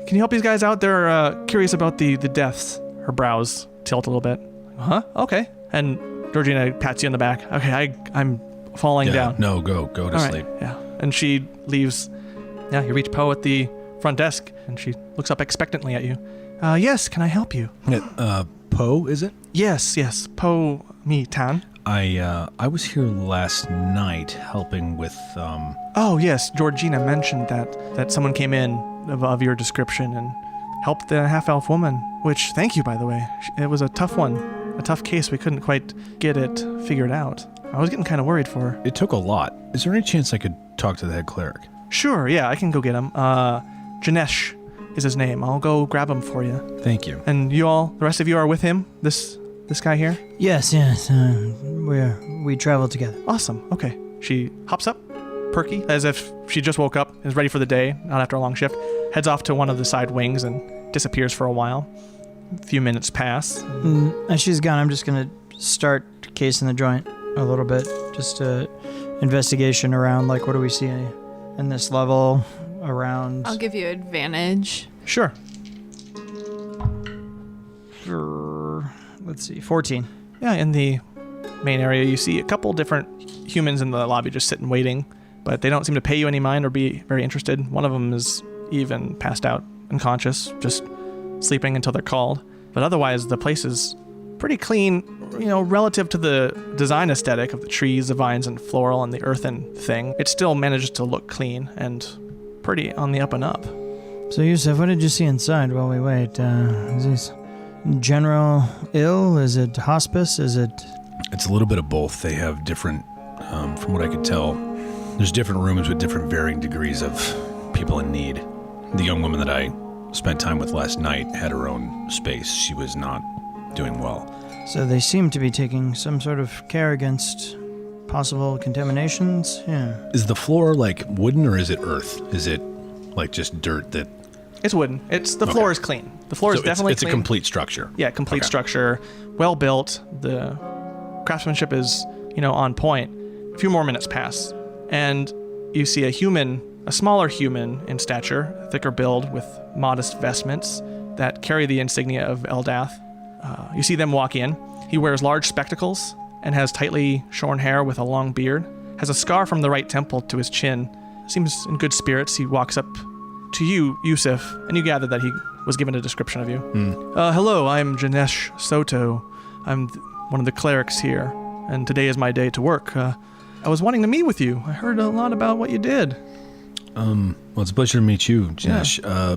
Can you help these guys out? They're curious about the deaths. Her brows tilt a little bit. Huh? Okay. And Georgina pats you on the back. Okay, I'm falling down. No, go to sleep. Right. Yeah. And she leaves. Yeah, you reach Poe at the front desk, and she looks up expectantly at you. Yes, can I help you? Poe, is it? Yes. Poe me Tan. I was here last night helping with, Oh, yes, Georgina mentioned that someone came in of your description and helped the half-elf woman, which, thank you, by the way. It was a tough one, a tough case. We couldn't quite get it figured out. I was getting kind of worried for her. It took a lot. Is there any chance I could talk to the head cleric? Sure, yeah, I can go get him. Janesh is his name. I'll go grab him for you. Thank you. And you all, the rest of you are with him? This guy here? Yes. We travel together. Awesome. Okay. She hops up, perky, as if she just woke up, is ready for the day, not after a long shift, heads off to one of the side wings and disappears for a while. A few minutes pass. As she's gone, I'm just going to start casing the joint a little bit. Just investigation around, like, what do we see in this level around? I'll give you advantage. Sure. Let's see, 14. Yeah, in the main area, you see a couple different humans in the lobby just sitting waiting, but they don't seem to pay you any mind or be very interested. One of them is even passed out, unconscious, just sleeping until they're called. But otherwise, the place is pretty clean, relative to the design aesthetic of the trees, the vines, and floral, and the earthen thing. It still manages to look clean and pretty on the up and up. So, Yewsiff, what did you see inside while we wait? Is this general ill? Is it hospice? Is it... It's a little bit of both. They have different, from what I could tell, there's different rooms with different varying degrees of people in need. The young woman that I spent time with last night had her own space. She was not doing well. So they seem to be taking some sort of care against possible contaminations? Yeah. Is the floor like wooden or is it earth? Is it like just dirt that... It's wooden. The floor is clean. The floor is definitely it's clean. a complete structure. Yeah, complete Okay. structure. Well built. The craftsmanship is, on point. A few more minutes pass, and you see a smaller human in stature, thicker build with modest vestments that carry the insignia of Eldath. You see them walk in. He wears large spectacles and has tightly shorn hair with a long beard, has a scar from the right temple to his chin. Seems in good spirits. He walks up to you, Yewsiff, and you gather that he was given a description of you. Hello, I'm Janesh Soto. I'm one of the clerics here, and today is my day to work. I was wanting to meet with you. I heard a lot about what you did. Well, it's a pleasure to meet you, Janesh. Yeah.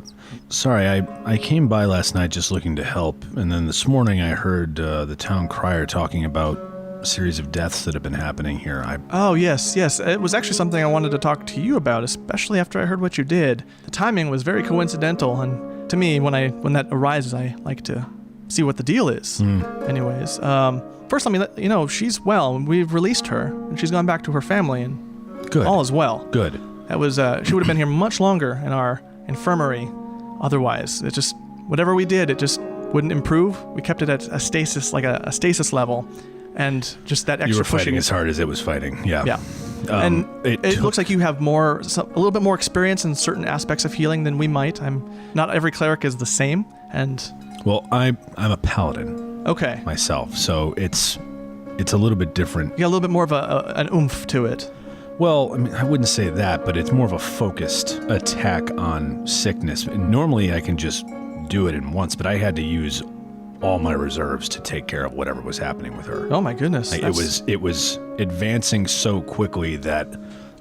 Sorry, I came by last night just looking to help, and then this morning I heard the town crier talking about a series of deaths that have been happening here. Oh, yes. It was actually something I wanted to talk to you about, especially after I heard what you did. The timing was very coincidental, and to me, when that arises, I like to see what the deal is. Anyways, first let me let you know, she's well, and we've released her, and she's gone back to her family, and Good. All is well. Good. That was, she would have been here much longer in our infirmary otherwise. It just, whatever we did, it just wouldn't improve. We kept it at a stasis, like a stasis level, and just that extra You were pushing. fighting as hard as it was fighting, yeah. Yeah. And it looks like you have a little bit more experience in certain aspects of healing than we might. Not every cleric is the same, and... Well, I'm a paladin. Okay. Myself, so it's a little bit different. You got a little bit more of an oomph to it. Well, I mean, I wouldn't say that, but it's more of a focused attack on sickness. And normally I can just do it in once, but I had to use all my reserves to take care of whatever was happening with her. Oh my goodness. It was advancing so quickly that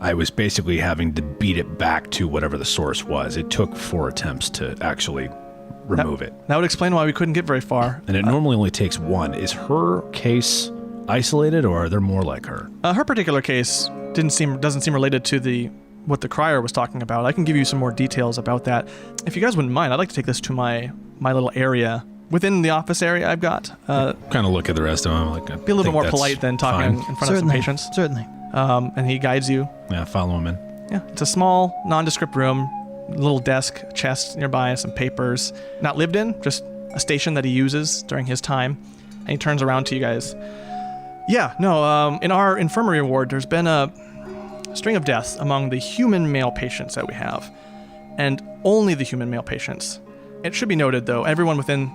I was basically having to beat it back to whatever the source was. It took 4 attempts to actually remove it. That would explain why we couldn't get very far. And it normally only takes 1. Is her case isolated, or are there more like her? Her particular case doesn't seem related to what the crier was talking about. I can give you some more details about that. If you guys wouldn't mind, I'd like to take this to my little area within the office area I've got. Kind of look at the rest of them. Like, be a little bit more polite than talking in front of some patients. Certainly. And he guides you. Yeah, follow him in. Yeah, it's a small, nondescript room, little desk, chest nearby, some papers. Not lived in, just a station that he uses during his time. And he turns around to you guys. Yeah, no, in our infirmary ward, there's been a string of deaths among the human male patients that we have. And only the human male patients. It should be noted, though, everyone within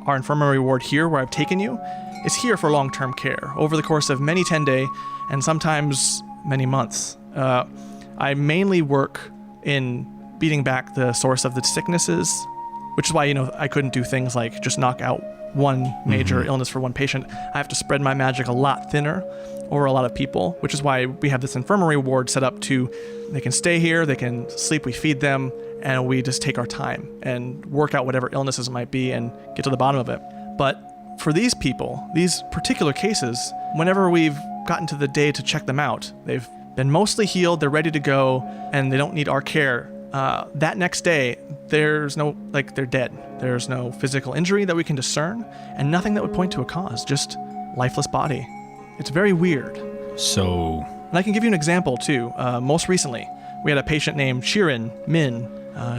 our infirmary ward here, where I've taken you, is here for long-term care over the course of many 10-day and sometimes many months. I mainly work in beating back the source of the sicknesses, which is why, I couldn't do things like just knock out one major illness for one patient. I have to spread my magic a lot thinner over a lot of people, which is why we have this infirmary ward set up they can stay here, they can sleep, we feed them, and we just take our time and work out whatever illnesses might be and get to the bottom of it. But for these people, these particular cases, whenever we've gotten to the day to check them out, they've been mostly healed, they're ready to go, and they don't need our care. That next day, they're dead. There's no physical injury that we can discern, and nothing that would point to a cause, just lifeless body. It's very weird. So... And I can give you an example, too. Most recently, we had a patient named Shirin Min.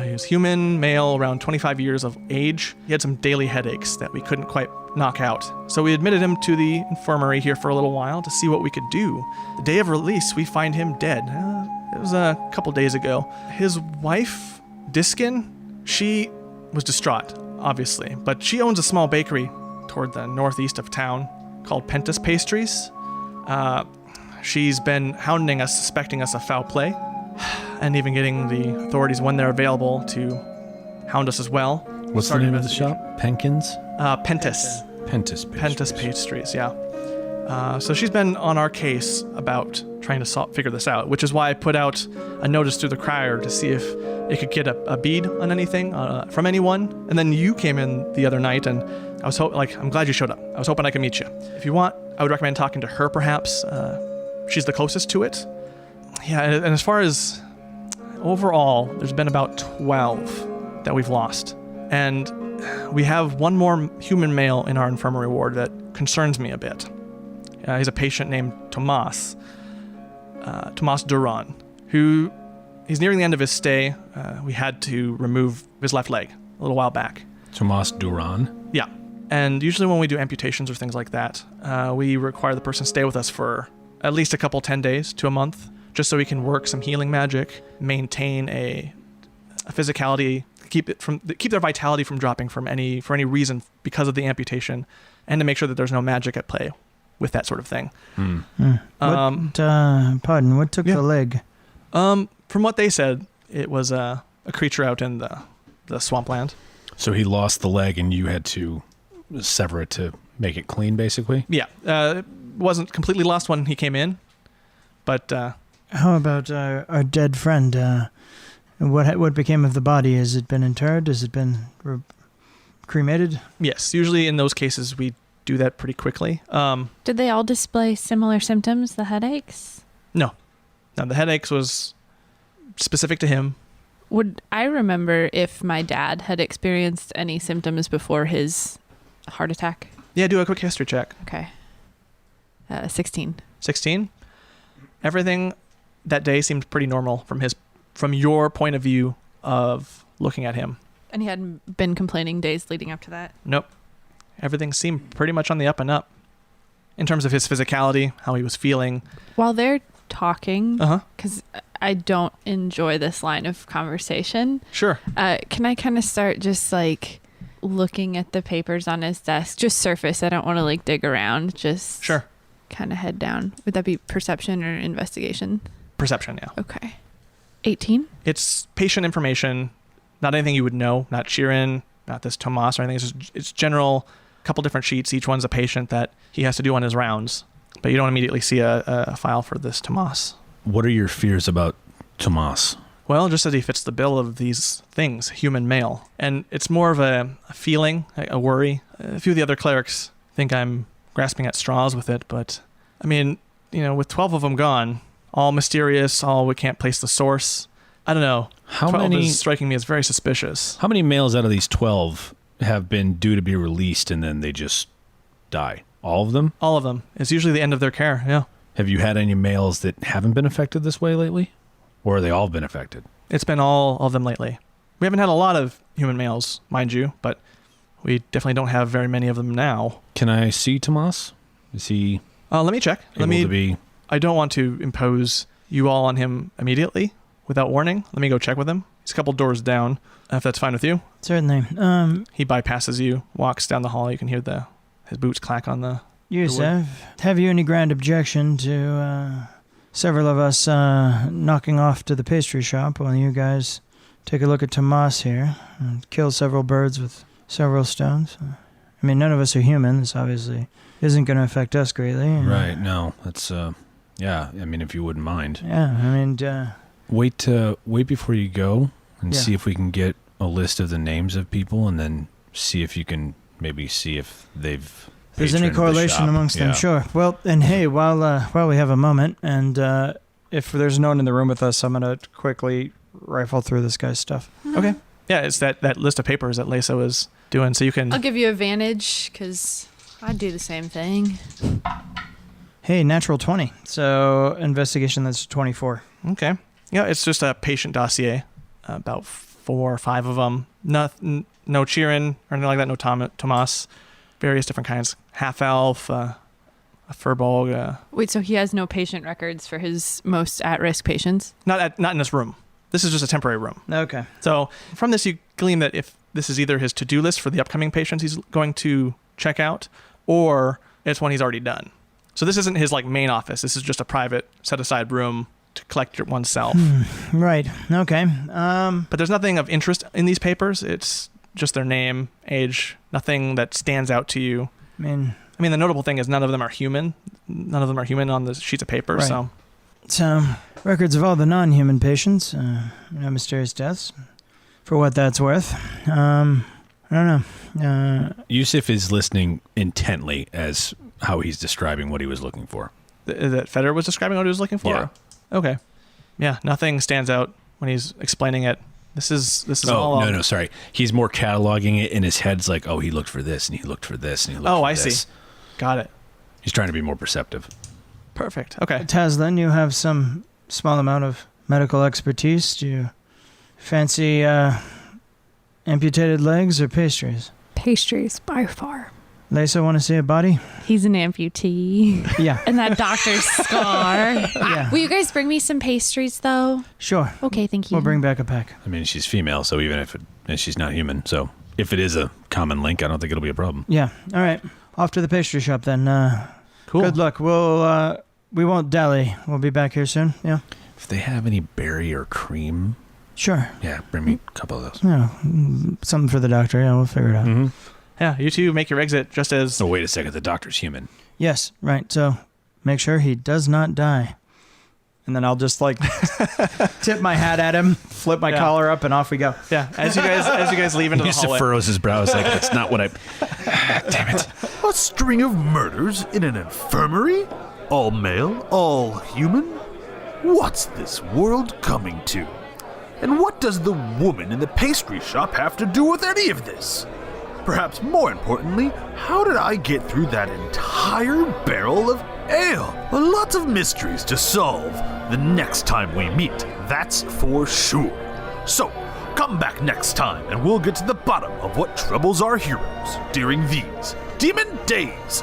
He was human, male, around 25 years of age. He had some daily headaches that we couldn't quite knock out. So we admitted him to the infirmary here for a little while to see what we could do. The day of release, we find him dead. It was a couple days ago. His wife, Diskin, she was distraught, obviously, but she owns a small bakery toward the northeast of town called Pentus Pastries. She's been hounding us, suspecting us of foul play, and even getting the authorities, when they're available, to hound us as well. What's the name of the shop? Penkins? Pentus. Pentus Pastries. Pentus Pastries, yeah. So she's been on our case about trying to figure this out, which is why I put out a notice through the crier to see if it could get a bead on anything from anyone. And then you came in the other night, and I was I'm glad you showed up. I was hoping I could meet you. If you want, I would recommend talking to her, perhaps. She's the closest to it. Yeah, and as far as overall, there's been about 12 that we've lost. And we have one more human male in our infirmary ward that concerns me a bit. He's a patient named Tomas Duran, who he's nearing the end of his stay. We had to remove his left leg a little while back. Tomas Duran? Yeah. And usually when we do amputations or things like that, we require the person stay with us for at least a couple 10 days to a month, just so we can work some healing magic, maintain a physicality, keep their vitality from dropping for any reason because of the amputation, and to make sure that there's no magic at play with that sort of thing. What took the leg? From what they said, it was a creature out in the swampland. So he lost the leg and you had to sever it to make it clean, basically? Yeah. It wasn't completely lost when he came in, but... How about our dead friend? What became of the body? Has it been interred? Has it been cremated? Yes. Usually in those cases, we do that pretty quickly. Did they all display similar symptoms, the headaches? No. No, the headaches was specific to him. Would I remember if my dad had experienced any symptoms before his heart attack? Yeah, do a quick history check. Okay. 16. 16? Everything that day seemed pretty normal from your point of view of looking at him. And he hadn't been complaining days leading up to that? Nope. Everything seemed pretty much on the up and up in terms of his physicality, how he was feeling. While they're talking, because I don't enjoy this line of conversation. Sure. Can I kind of start just looking at the papers on his desk, just surface? I don't want to dig around, just sure. Kind of head down. Would that be perception or investigation? Perception, yeah. Okay. 18? It's patient information, not anything you would know, not Shirin, not this Tomas or anything. It's general, couple different sheets. Each one's a patient that he has to do on his rounds, but you don't immediately see a file for this Tomas. what are your fears about Tomas? Well, just that he fits the bill of these things, human male. And it's more of a feeling, a worry. A few of the other clerics think I'm grasping at straws with it, but I mean, with 12 of them gone, all mysterious, all we can't place the source. I don't know. How 12 many is striking me as very suspicious. How many males out of these 12 have been due to be released and then they just die? All of them? All of them. It's usually the end of their care, yeah. Have you had any males that haven't been affected this way lately? Or are they all been affected? It's been all of them lately. We haven't had a lot of human males, mind you, but we definitely don't have very many of them now. Can I see Tomas? Is he let me check. able to be... I don't want to impose you all on him immediately without warning. Let me go check with him. He's a couple doors down, if that's fine with you. Certainly. He bypasses you, walks down the hall. You can hear his boots clack on the Yewsiff, have you any grand objection to several of us knocking off to the pastry shop while you guys take a look at Tomas here and kill several birds with several stones? I mean, none of us are human. This obviously isn't going to affect us greatly. Right, no. That's, yeah, I mean, if you wouldn't mind. Yeah, I mean... Wait before you go and Yeah. see if we can get a list of the names of people and then see if you can maybe see if they've... There's any patroned the correlation shop. amongst them, Yeah. sure. Well, and hey, while we have a moment, and If there's no one in the room with us, I'm going to quickly rifle through this guy's stuff. Okay. Yeah, it's that list of papers that Leysa was doing, so you can... I'll give you advantage because I'd do the same thing. hey, natural 20. So, investigation, that's 24. Okay. Yeah, it's just a patient dossier, about 4 or 5 of them. No cheering or anything like that, no Tomas. Various different kinds. Half-elf, a furbolg. Wait, so he has no patient records for his most at-risk patients? Not in this room. This is just a temporary room. Okay. So from this, you glean that if this is either his to-do list for the upcoming patients he's going to check out, or it's one he's already done. So this isn't his main office. This is just a private set-aside room to collect oneself. Right. Okay. But there's nothing of interest in these papers. It's just their name, age, nothing that stands out to you. I mean, the notable thing is none of them are human. None of them are human on the sheets of paper. Right. So records of all the non-human patients, no mysterious deaths, for what that's worth. I don't know. Yewsiff is listening intently as how he's describing what he was looking for. That Feder was describing what he was looking for? Yeah. Okay. Yeah, nothing stands out when he's explaining it. This is all... no, sorry. He's more cataloging it in his head's like, oh, he looked for this, and he looked for this, and he looked for I this. see. Got it. He's trying to be more perceptive. Perfect. Okay. Taslinn, you have some small amount of medical expertise. Do you fancy amputated legs or pastries? Pastries, by far. Leysa, want to see a body? He's an amputee. Yeah. And that doctor's scar. Yeah. Will you guys bring me some pastries, though? Sure. Okay, thank you. We'll bring back a pack. I mean, she's female, so even and she's not human, so if it is a common link, I don't think it'll be a problem. Yeah. All right. Off to the pastry shop then. Cool. Good luck. We won't dally. We'll be back here soon. Yeah. If they have any berry or cream, Sure. yeah, bring me a couple of those. Yeah. Something for the doctor. Yeah, we'll figure it out. Mm-hmm. Yeah, you two make your exit just as... Oh, wait a second. The doctor's human. Yes. Right. So make sure he does not die. And then I'll just tip my hat at him, flip my collar up, and off we go. Yeah, as you guys leave into the Yewsiff hallway. furrows his brows like, that's not what I... Damn it. A string of murders in an infirmary? All male, all human? What's this world coming to? And what does the woman in the pastry shop have to do with any of this? Perhaps more importantly, how did I get through that entire barrel of ale? Lots of mysteries to solve the next time we meet, that's for sure. So, come back next time and we'll get to the bottom of what troubles our heroes during these Demon Days.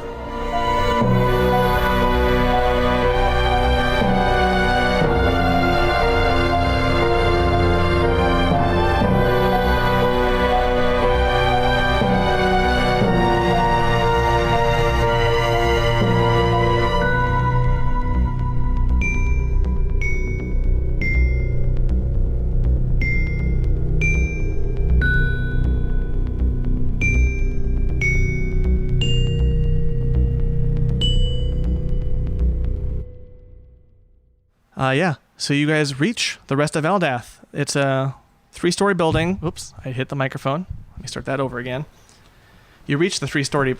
So you guys reach the rest of Eldath. It's a 3-story building. Oops, I hit the microphone. Let me start that over again. You reach the 3-story...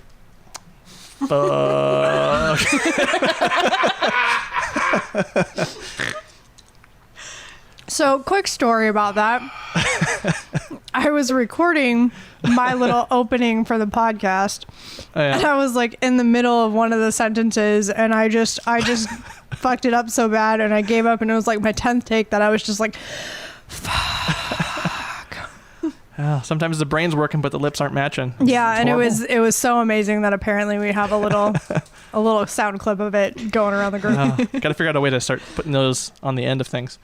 So, quick story about that. I was recording my little opening for the podcast, and I was like in the middle of one of the sentences, and I just fucked it up so bad, and I gave up, and it was like my 10th take that I was just like, fuck. Sometimes the brain's working, but the lips aren't matching. Yeah, and it was so amazing that apparently we have a little sound clip of it going around the group. Got to figure out a way to start putting those on the end of things.